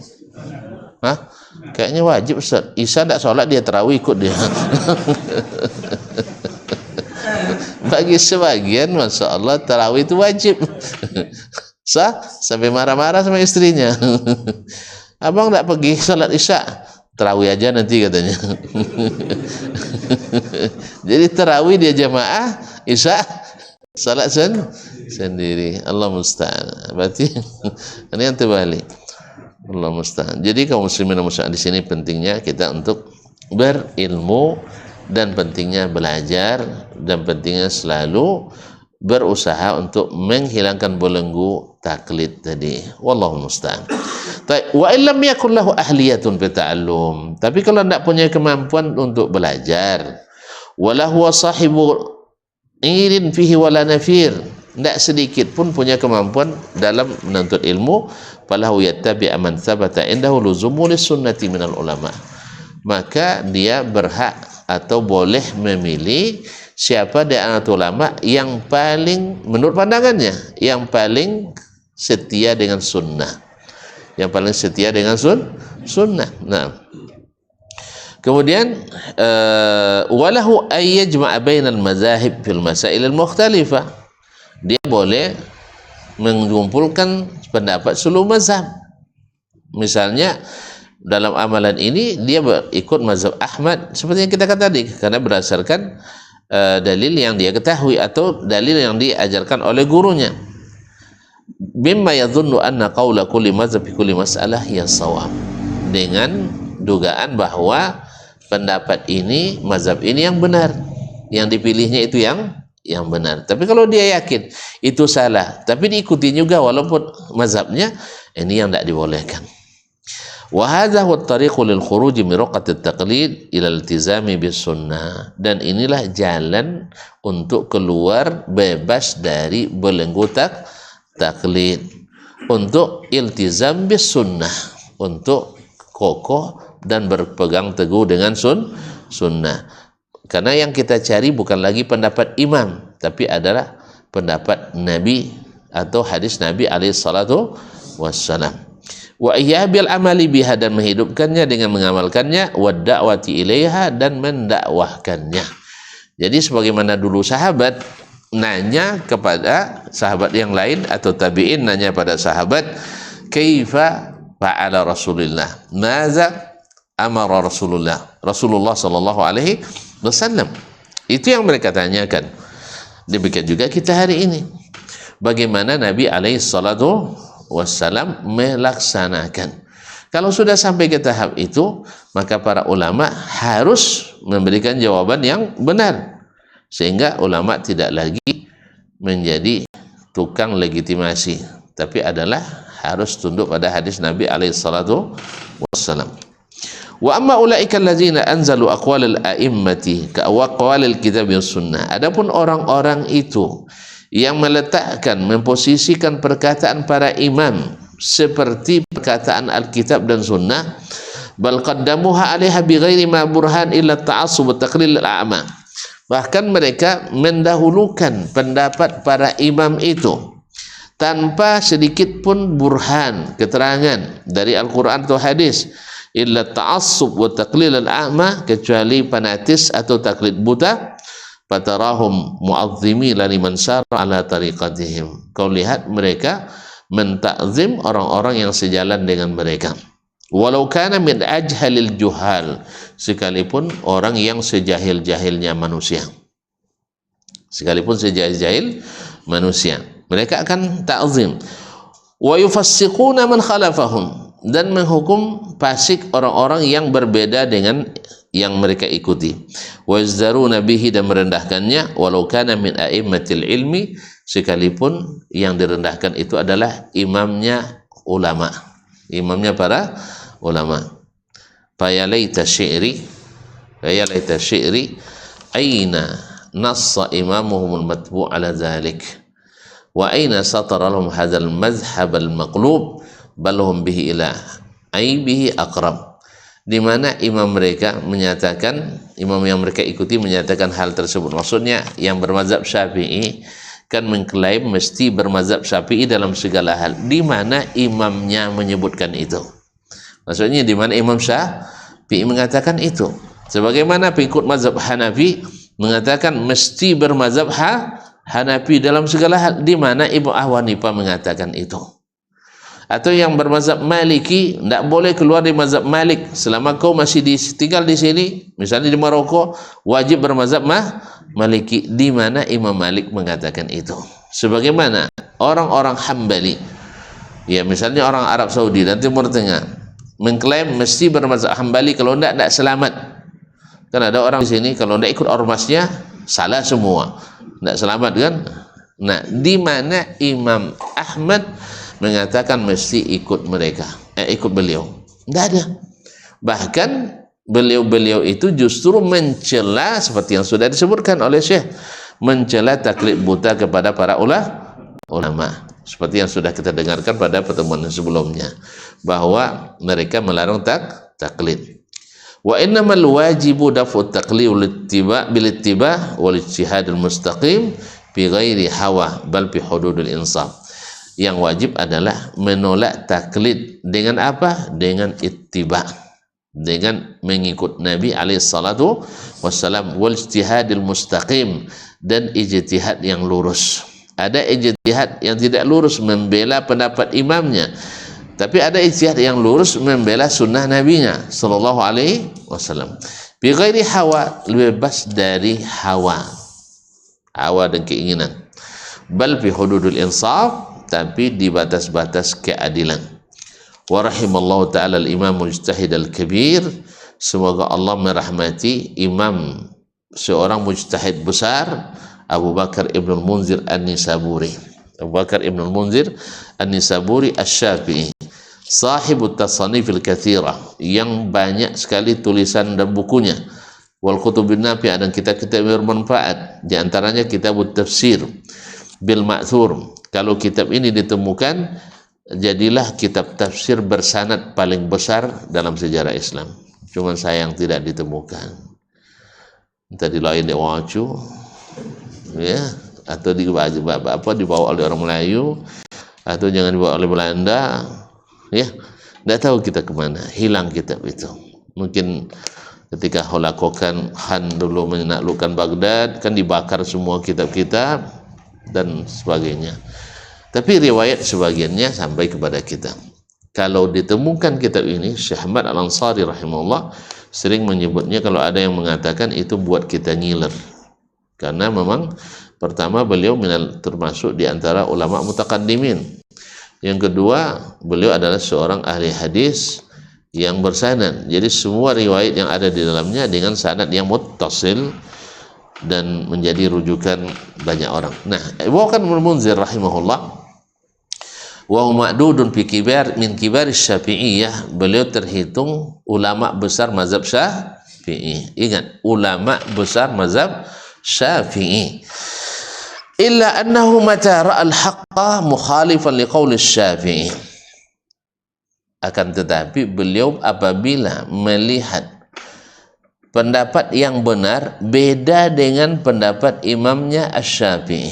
S1: Hah? Kayaknya wajib, Ustaz. Isya tak salat, dia tarawih ikut dia. Bagi sebagian, Masya Allah, tarawih itu wajib. Sah? Sampai marah-marah sama istrinya. Abang tak pergi salat isya, tarawih aja nanti katanya. Jadi tarawih dia jamaah, isya salat sendiri. Allah musta'an. Berarti ini yang terbalik. Allah musta'an. Jadi kaum muslimin dan muslimat di sini pentingnya kita untuk berilmu, dan pentingnya belajar, dan pentingnya selalu berusaha untuk menghilangkan belenggu taklid tadi. Wallahu musta'an. Wa illam yakul lahu ahliyatun fi ta'allum. Tapi kalau tidak punya kemampuan untuk belajar, wala huwa sahibu irin fihi wala nafir, tidak sedikit pun punya kemampuan dalam menuntut ilmu, falahu yattabi' man thabata indahu luzumu lis-sunnati minal ulama. Maka dia berhak atau boleh memilih siapa di antara ulama yang paling, menurut pandangannya, yang paling setia dengan sunnah, yang paling setia dengan sunnah. Nah, kemudian walahu ayyajma'a bainal mazahib fil masail al-mukhtalifah, dia boleh mengumpulkan pendapat seluruh mazhab. Misalnya dalam amalan ini dia ikut mazhab Ahmad seperti yang kita kata tadi, karena berdasarkan dalil yang dia ketahui atau dalil yang diajarkan oleh gurunya. Bimma yadhunnu anna qawla kulli mazhab fi kulli mas'alah hiya shawab, dengan dugaan bahwa pendapat ini, mazhab ini yang benar, yang dipilihnya itu yang benar. Tapi kalau dia yakin itu salah tapi diikuti juga walaupun mazhabnya, ini yang tidak dibolehkan. Wa hadza huwa at-tariqu lil khuruj min raqat at-taqlid ila al-iltizami bis sunnah, dan inilah jalan untuk keluar bebas dari belenggu taklid, untuk iltizam bis sunnah, untuk kokoh dan berpegang teguh dengan sunnah. Karena yang kita cari bukan lagi pendapat imam, tapi adalah pendapat Nabi atau hadis Nabi alaihi salatu wassalam. Wa iyyabil amali biha, dan menghidupkannya dengan mengamalkannya, wa da'wati ilaiha, dan mendakwahkannya. Jadi sebagaimana dulu sahabat nanya kepada sahabat yang lain, atau tabi'in nanya pada sahabat, kaifa fa'ala Rasulullah, maza amara Rasulullah sallallahu alaihi wasallam. Itu yang mereka tanyakan. Demikian juga kita hari ini, bagaimana Nabi alaihi salatu wassalam melaksanakan. Kalau sudah sampai ke tahap itu, maka para ulama harus memberikan jawaban yang benar, sehingga ulama tidak lagi menjadi tukang legitimasi, tapi adalah harus tunduk pada hadis Nabi alaihi salatu wassalam. Wa amma ulaika allazina anzalu aqwalal a'immati ka aqwalil kitab was sunnah. Adapun orang-orang itu yang meletakkan, memposisikan perkataan para imam seperti perkataan Alkitab dan Sunnah, bal qaddamuha 'alaiha bighairi ma burhan illa ta'assub wa taqlil al-a'ma. Bahkan mereka mendahulukan pendapat para imam itu tanpa sedikit pun burhan, keterangan dari Al-Quran atau hadis, illa ta'assub wa taqlil al-a'ma, kecuali fanatis atau taklid buta, fatarahum mu'azzimina liman syara ala tariqatihim. Kau lihat mereka mentakzim orang-orang yang sejalan dengan mereka, walau kana min ajhalil juhal, sekalipun orang yang sejahil-jahilnya manusia, sekalipun sejahil-jahil manusia, mereka akan ta'zim. Wa yufassiquna man khalafahum, dan menghukum fasik orang-orang yang berbeda dengan yang mereka ikuti. Wa yazdaruna bihi, dan merendahkannya, walau kana min a'immatil ilmi, sekalipun yang direndahkan itu adalah imamnya ulama, imamnya para ulama. Fa ya laita syi'ri aina nassa imamuhum al-matbu' ala dhalik, wa aina satara lahum hadzal mazhab al-maqlub bal hum bihi ila aibihi aqrab. Di mana imam mereka menyatakan, imam yang mereka ikuti menyatakan hal tersebut. Maksudnya yang bermazhab Syafi'i kan mengklaim mesti bermazhab Syafi'i dalam segala hal, di mana imamnya menyebutkan itu. Maksudnya di mana Imam Syafi'i mengatakan itu. Sebagaimana pengikut mazhab Hanafi mengatakan mesti bermazhab Hanafi dalam segala hal, di mana Ibnu Hanifah mengatakan itu. Atau yang bermazhab Maliki, tidak boleh keluar dari mazhab Malik selama kau masih tinggal di sini, misalnya di Maroko, wajib bermazhab Maliki, di mana Imam Malik mengatakan itu. Sebagaimana orang-orang Hambali, ya misalnya orang Arab Saudi dan Timur Tengah, mengklaim mesti bermazhab Hambali, kalau tidak selamat. Kan ada orang di sini kalau tidak ikut ormasnya salah semua, tidak selamat kan. Nah, di mana Imam Ahmad mengatakan mesti ikut mereka, ikut beliau, tidak ada. Bahkan beliau-beliau itu justru mencela, seperti yang sudah disebutkan oleh Syekh, mencela taklid buta kepada para ulama, seperti yang sudah kita dengarkan pada pertemuan sebelumnya, bahwa mereka melarang taklid. Wa innamal wajibu daf'ut taqlid bil ittiba wal ijtihad al mustaqim bi ghairi hawa bal bi hududil insaf. Yang wajib adalah menolak taklid dengan apa? Dengan ittiba, dengan mengikut Nabi alaihi salatu wassalam, wal ijtihadil mustaqim, dan ijtihad yang lurus. Ada ijtihad yang tidak lurus membela pendapat imamnya, tapi ada ijtihad yang lurus membela sunnah nabinya sallallahu alaihi wasallam. Bi ghairi hawa, bebas dari hawa dan keinginan. Bal fi hududul insaf, tapi di batas-batas keadilan. Wa rahimallahu ta'ala al-imam mujtahid al-kabir, semoga Allah merahmati imam, seorang mujtahid besar, Abu Bakar Ibn al-Munzir An-Nisaburi. Abu Bakar Ibn al-Munzir An-Nisaburi Asy-Syafi'i, sahibut tasanifil katsira, yang banyak sekali tulisan dan bukunya, wal kutubun nafi'ah, dan kitab-kitab bermanfaat, di antaranya kitabut tafsir bil ma'thur. Kalau kitab ini ditemukan, jadilah kitab tafsir bersanad paling besar dalam sejarah Islam. Cuma sayang tidak ditemukan. Entah di lain Wacu, ya, atau dibawa oleh orang Melayu, atau jangan dibawa oleh Belanda, ya, tidak tahu kita kemana, hilang kitab itu. Mungkin ketika Holakokan Khan dulu menaklukkan Baghdad, kan dibakar semua kitab-kitab dan sebagainya. Tapi riwayat sebagiannya sampai kepada kita. Kalau ditemukan kitab ini, Syekh Ahmad Al-Ansari rahimahullah sering menyebutnya, kalau ada yang mengatakan itu buat kita ngiler, karena memang pertama beliau termasuk di antara ulama mutaqaddimin, yang kedua beliau adalah seorang ahli hadis yang bersanad, jadi semua riwayat yang ada di dalamnya dengan sanad yang muttasil dan menjadi rujukan banyak orang. Nah, Abu Bakar Ibn Munzir rahimahullah wa ma'dudun fi min kibar Syafi'iyah, beliau terhitung ulama besar mazhab Syafi'i. Ingat, ulama besar mazhab Syafi'i. Illa annahu mata ra'a al-haqqa mukhalifan liqauli Syafi'i. Akan tetapi beliau apabila melihat pendapat yang benar beda dengan pendapat imamnya Asy-Syafi'i.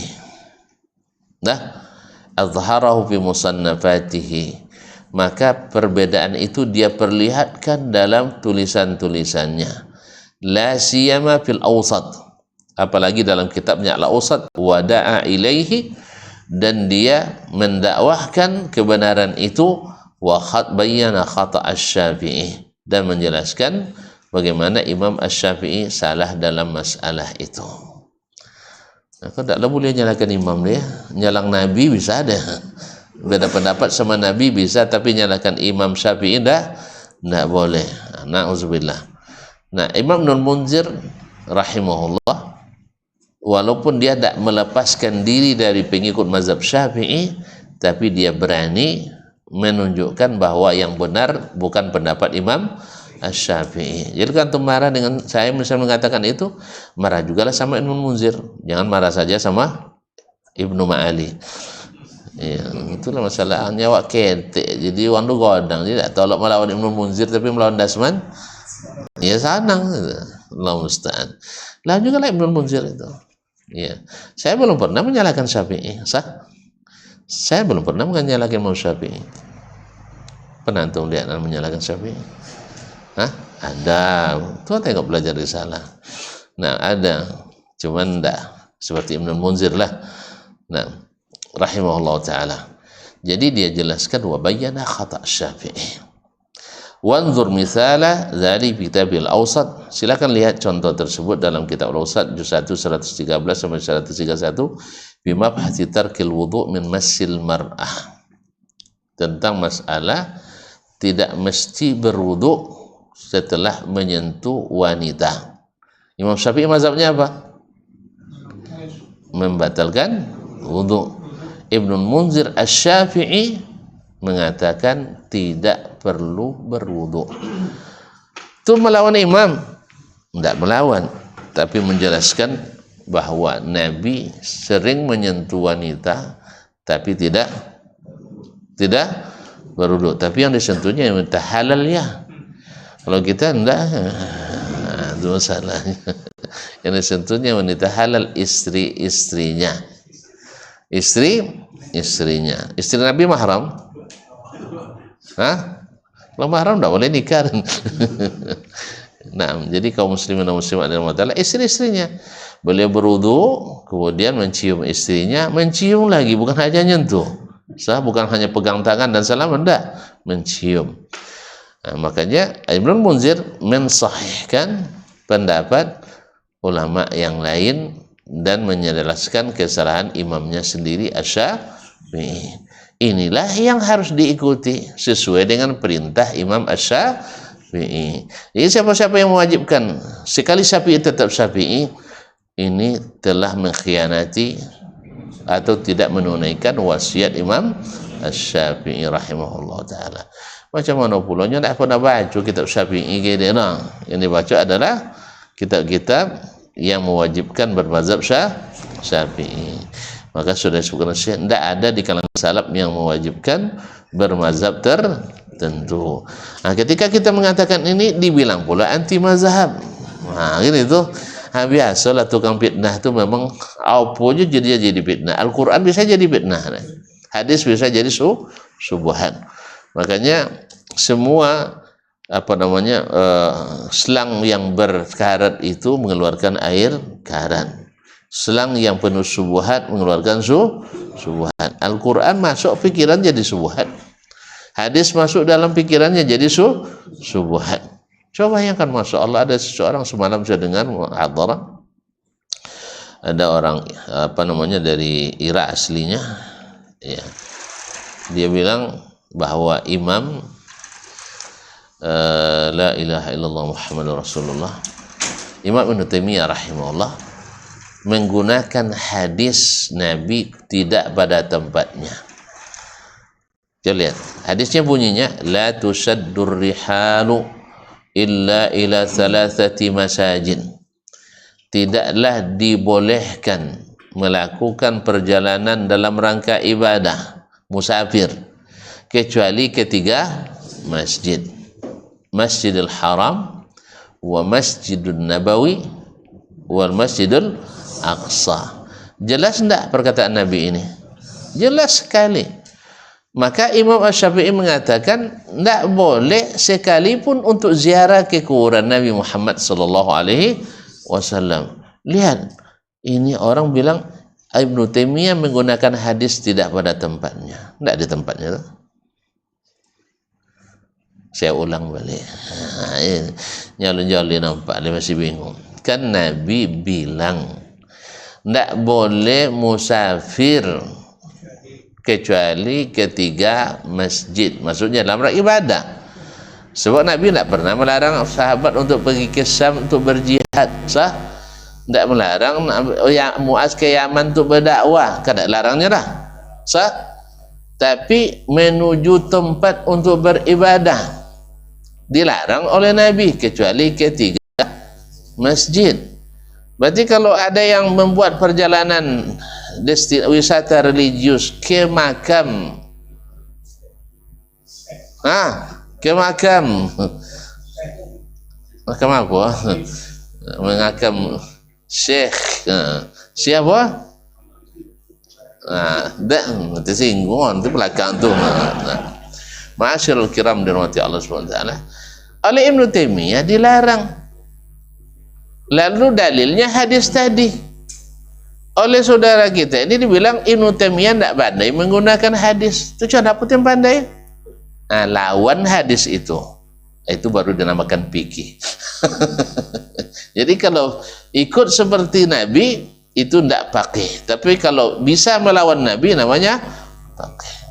S1: Nah, azharahu fi musannafatihi, maka perbedaan itu dia perlihatkan dalam tulisan-tulisannya, la siyama fil awsat, apalagi dalam kitabnya al-awsat, wa da'a ilaihi, dan dia mendakwahkan kebenaran itu, wa bayyana khata' asy-Syafi'i, dan menjelaskan bagaimana Imam Asy-Syafi'i salah dalam masalah itu. Nah, kau taklah boleh nyalakan imam dia, nyalang Nabi bisa ada, beda pendapat sama Nabi bisa, tapi nyalakan Imam Syafi'i dah tidak boleh. Na'udzubillah. Nah, Imam Ibnul Munzir rahimahullah, walaupun dia tidak melepaskan diri dari pengikut mazhab Syafi'i, tapi dia berani menunjukkan bahwa yang benar bukan pendapat Imam Asy-Syafi'i. Jadi kan tuh marah dengan saya misalnya mengatakan itu, marah juga lah sama Ibnul Munzir, jangan marah saja sama Ibnu Ma'ali. Ya, itulah masalah nyawa ketek. Jadi wandu godang, jadi tak tolak melawan Ibnul Munzir tapi melawan Dasman, ya sanang. Allah musta'an. Lah juga lah Ibnul Munzir itu. Ya, saya belum pernah menyalahkan Syafi'i. Saya belum pernah menyalahkan Imam Syafi'i. Pernah antum lihat menyalahkan Syafi'i? Hah? Ada. Tuh tengok belajar risalah. Nah, ada. Cuman enggak seperti Ibnul Munzir lah. Nah, rahimahullah ta'ala. Jadi dia jelaskan wa bayyana khata' Syafi'i. Wanzur misala dzali fi kitabil awsat. Silakan lihat contoh tersebut dalam kitab al-awsat juz 1 113 sampai 131 bi mabhats tarkil wudu' min massil mar'ah. Tentang masalah tidak mesti berwudu setelah menyentuh wanita. Imam Syafi'i mazhabnya apa? Membatalkan wudu. Ibnul Munzir Asy-Syafi'i mengatakan tidak perlu berwudu. Itu melawan imam? Tidak melawan, tapi menjelaskan bahwa Nabi sering menyentuh wanita tapi tidak berwudu. Tapi yang disentuhnya yang halal ya. Kalau kita enggak, itu masalahnya. Yang disentuhnya wanita halal, istri-istrinya. Istri-istrinya. Istri Nabi mahram? Hah? Kalau mahram enggak boleh nikah. Nah, jadi kaum muslimin dan muslimat adalah istri-istrinya. Beliau berwudu, kemudian mencium istrinya, mencium lagi, bukan hanya nyentuh. Bukan hanya pegang tangan dan salam, enggak, mencium. Nah, makanya Ibnul Munzir mensahihkan pendapat ulama yang lain dan menjelaskan kesalahan imamnya sendiri Asy-Syafi'i. Inilah yang harus diikuti sesuai dengan perintah Imam Asy-Syafi'i. Jadi siapa-siapa yang mewajibkan sekali Syafi'i tetap Syafi'i, ini telah mengkhianati atau tidak menunaikan wasiat Imam Asy-Syafi'i rahimahullah ta'ala. Macam mana pulanya tak pernah baca kitab Syafi'i gitu, nah. Yang dibaca adalah kitab-kitab yang mewajibkan bermazhab Syafi'i. Maka sudah disebutkan tidak ada di kalangan salaf yang mewajibkan bermazhab tertentu. Nah, ketika kita mengatakan ini dibilang pula anti mazhab. Nah, gini tuh. Biasalah tukang fitnah itu memang apa aja jadi fitnah. Al-Quran bisa jadi fitnah, hadis bisa jadi subuhan. Makanya semua selang yang berkarat itu mengeluarkan air karat. Selang yang penuh subuhat mengeluarkan subuhat. Al-Quran masuk pikiran jadi subuhat. Hadis masuk dalam pikirannya jadi subuhat. Coba bayangkan, Masya Allah, ada seseorang semalam saya dengar muhadharah, ada orang dari Irak aslinya, ya, dia bilang bahwa imam la ilaha illallah Muhammadur Rasulullah, Imam Ibnu Taimiyah rahimahullah, menggunakan hadis Nabi tidak pada tempatnya. Kita lihat hadisnya, bunyinya la tusaddur rihalu illa ila thalathati masajid. Tidaklah dibolehkan melakukan perjalanan dalam rangka ibadah musafir kecuali ketiga masjid: Masjidil Haram, wa Masjidun Nabawi, wal Masjidul Aqsa. Jelas enggak perkataan Nabi ini? jelas sekali. Maka Imam Asy-Syafi'i mengatakan tidak boleh sekalipun untuk ziarah ke kuburan Nabi Muhammad sallallahu alaihi wasallam. Lihat, ini orang bilang Ibnu Taimiyah menggunakan hadis tidak pada tempatnya. Tidak di tempatnya tuh. Saya ulang balik. Nyalin-nyalin nampak dia masih bingung. Kan Nabi bilang tidak boleh musafir kecuali ketiga masjid, maksudnya dalam rangka ibadah. Sebab Nabi tidak pernah melarang sahabat untuk pergi ke Syam untuk berjihad, sah? Tidak melarang Muaz ke Yaman untuk berdakwah, kan tak larangnya dah, sah? Tapi menuju tempat untuk beribadah dilarang oleh Nabi kecuali ketiga masjid. Berarti kalau ada yang membuat perjalanan wisata religius ke makam, ke makam apa? Makam Syekh, siapa? Tersinggung itu belakang tu. Ma'asyiral kiram dirahmati Allah SWT. Oleh Ibnu Taimiyah dilarang. Lalu dalilnya hadis tadi. Oleh saudara kita ini dibilang Ibnu Taimiyah tidak pandai menggunakan hadis. Itu cuma apa yang pandai? Nah, lawan hadis itu baru dinamakan fikih. Jadi kalau ikut seperti Nabi itu tidak pakai. Tapi kalau bisa melawan Nabi namanya pakai.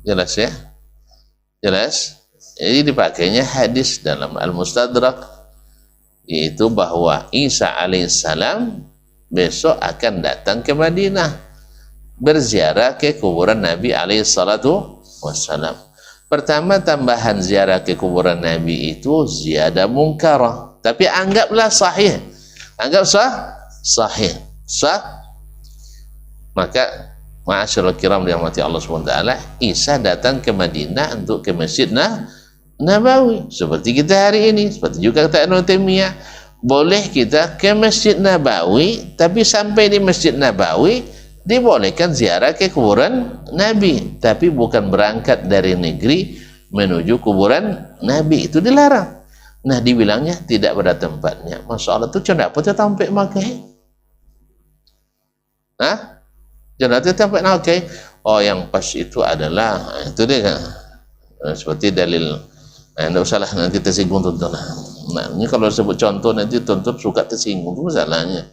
S1: Jelas ya? Jelas? Jadi dipakainya hadis dalam Al-Mustadrak, yaitu bahwa Isa alaihissalam besok akan datang ke Madinah berziarah ke kuburan Nabi alaihissalatu wassalam. Pertama, tambahan ziarah ke kuburan Nabi itu ziyadah mungkarah, tapi anggaplah sahih, anggap sahih. Maka ma'asyiral kiram dirahmati Allah SWT, Isa datang ke Madinah untuk ke Masjid Nabawi seperti kita hari ini, seperti juga kata Ibnu Taimiyah, boleh kita ke Masjid Nabawi, tapi sampai di Masjid Nabawi dibolehkan ziarah ke kuburan Nabi, tapi bukan berangkat dari negeri menuju kuburan Nabi, itu dilarang. Nah, dibilangnya tidak pada tempatnya. Masya Allah, itu cuma apa tu sampai makai? Cuma tu sampai makai. Oh, yang pas itu adalah itu dia kan, seperti dalil. Tidak usahlah, nanti tersinggung tuntun. Nah, ini kalau sebut contoh nanti tuntun suka tersinggung, itu masalahnya.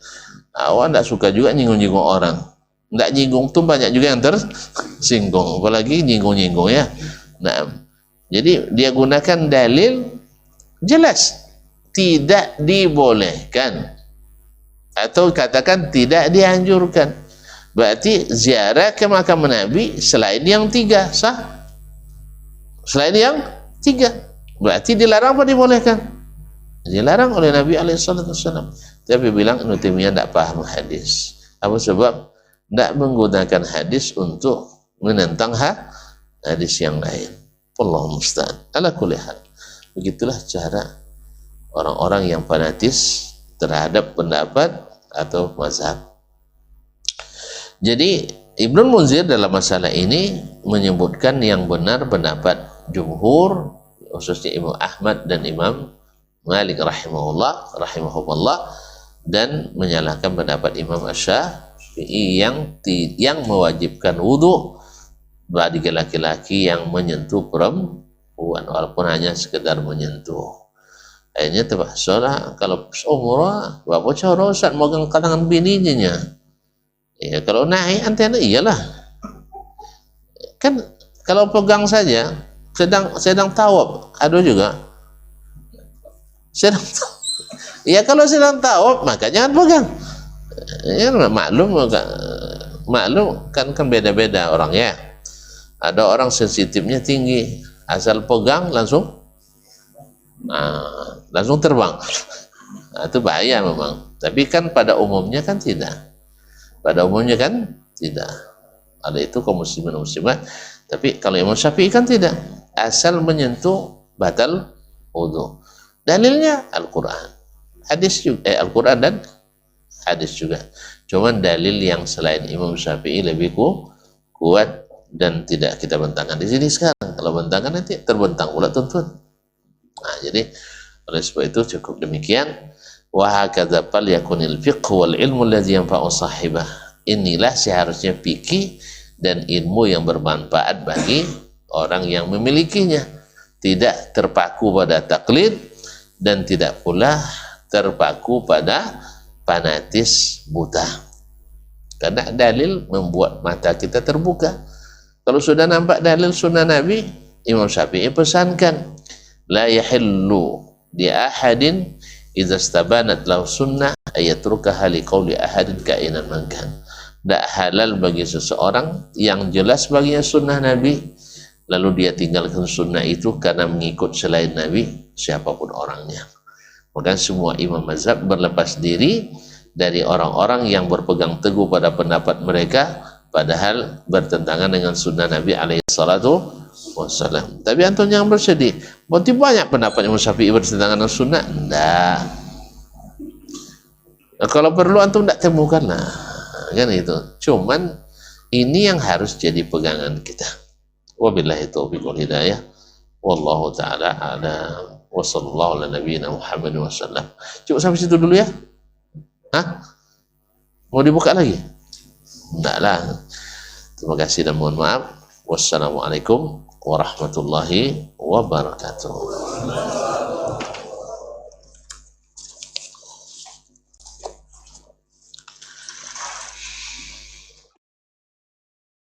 S1: Awak tidak suka juga nyinggung-nyinggung orang. Tidak nyinggung tu banyak juga yang tersinggung, apalagi nyinggung-nyinggung ya. Nah, jadi dia gunakan dalil jelas tidak dibolehkan atau katakan tidak dianjurkan. Berarti ziarah ke makam Nabi selain yang tiga sah? Selain yang tiga berarti dilarang apa dibolehkan? Dilarang oleh Nabi alaihissalam. Tapi bilang Ibnu Taimiyah tidak paham hadis. Apa sebab? Tidak menggunakan hadis untuk menentang hadis yang lain. Wallahu musta'an. Ala kulli hal. Begitulah cara orang-orang yang fanatis terhadap pendapat atau mazhab. Jadi Ibnu Munzir dalam masalah ini menyebutkan yang benar pendapat jumhur, khususnya Imam Ahmad dan Imam Malik rahimahullah, dan menyalahkan pendapat Imam Asy-Syafi'i yang mewajibkan wudu bagi laki-laki yang menyentuh perempuan, walaupun hanya sekedar menyentuh. Akhirnya terpaksa kalau umrah, bapak cara Ustaz megang tangan bininya. Ya, kalau naik antena iyalah. Kan kalau pegang saja sedang tawaf, ada juga sedang tawaf. Ya, kalau sedang tawaf maka jangan pegang. Ya, maklum kan beda-beda orang ya. Ada orang sensitifnya tinggi, asal pegang langsung terbang. Itu bahaya memang. Tapi kan pada umumnya kan tidak. Ada itu kaum muslimin dan muslimat. Tapi kalau Imam Syafi'i kan tidak, asal menyentuh batal wudu. Dalilnya Al-Quran, hadis juga, Al-Quran dan hadis juga. Cuman dalil yang selain Imam Syafi'i lebih kuat dan tidak kita bentangkan di sini sekarang. Kalau bentangkan nanti terbentang pula tuntun. Nah, jadi oleh sebab itu cukup demikian. Wa hakadza fal yakunil fiqh wal ilmu alladzi yanfa'u sahibah. Inilah seharusnya fikih dan ilmu yang bermanfaat bagi orang yang memilikinya, tidak terpaku pada taklid dan tidak pula terpaku pada fanatis buta. Karena dalil membuat mata kita terbuka. Kalau sudah nampak dalil sunnah Nabi, Imam Syafi'i pesankan, la yahillu di ahadin idza istabanat lahu sunnah ayatrukaha liqauli ahadin kainan mankan. Tidak halal bagi seseorang yang jelas baginya sunnah Nabi, lalu dia tinggalkan sunnah itu karena mengikut selain Nabi, siapapun orangnya. Maka semua imam mazhab berlepas diri dari orang-orang yang berpegang teguh pada pendapat mereka, padahal bertentangan dengan sunnah Nabi alaihi salatu wassalam. Tapi antum jangan bersedih, berarti banyak pendapat Imam Syafi'i bertentangan dengan sunnah. Tidak. Kalau perlu antum tidak temukanlah. Kan itu. Cuman ini yang harus jadi pegangan kita. Wabillahi taufiq wal hidayah. Wallahu taala a'lam. Wa sallallahu ala nabiyyina Muhammad wasallam. Cukup sampai situ dulu ya. Hah? Mau dibuka lagi? Enggak lah. Terima kasih dan mohon maaf. Wassalamualaikum warahmatullahi wabarakatuh.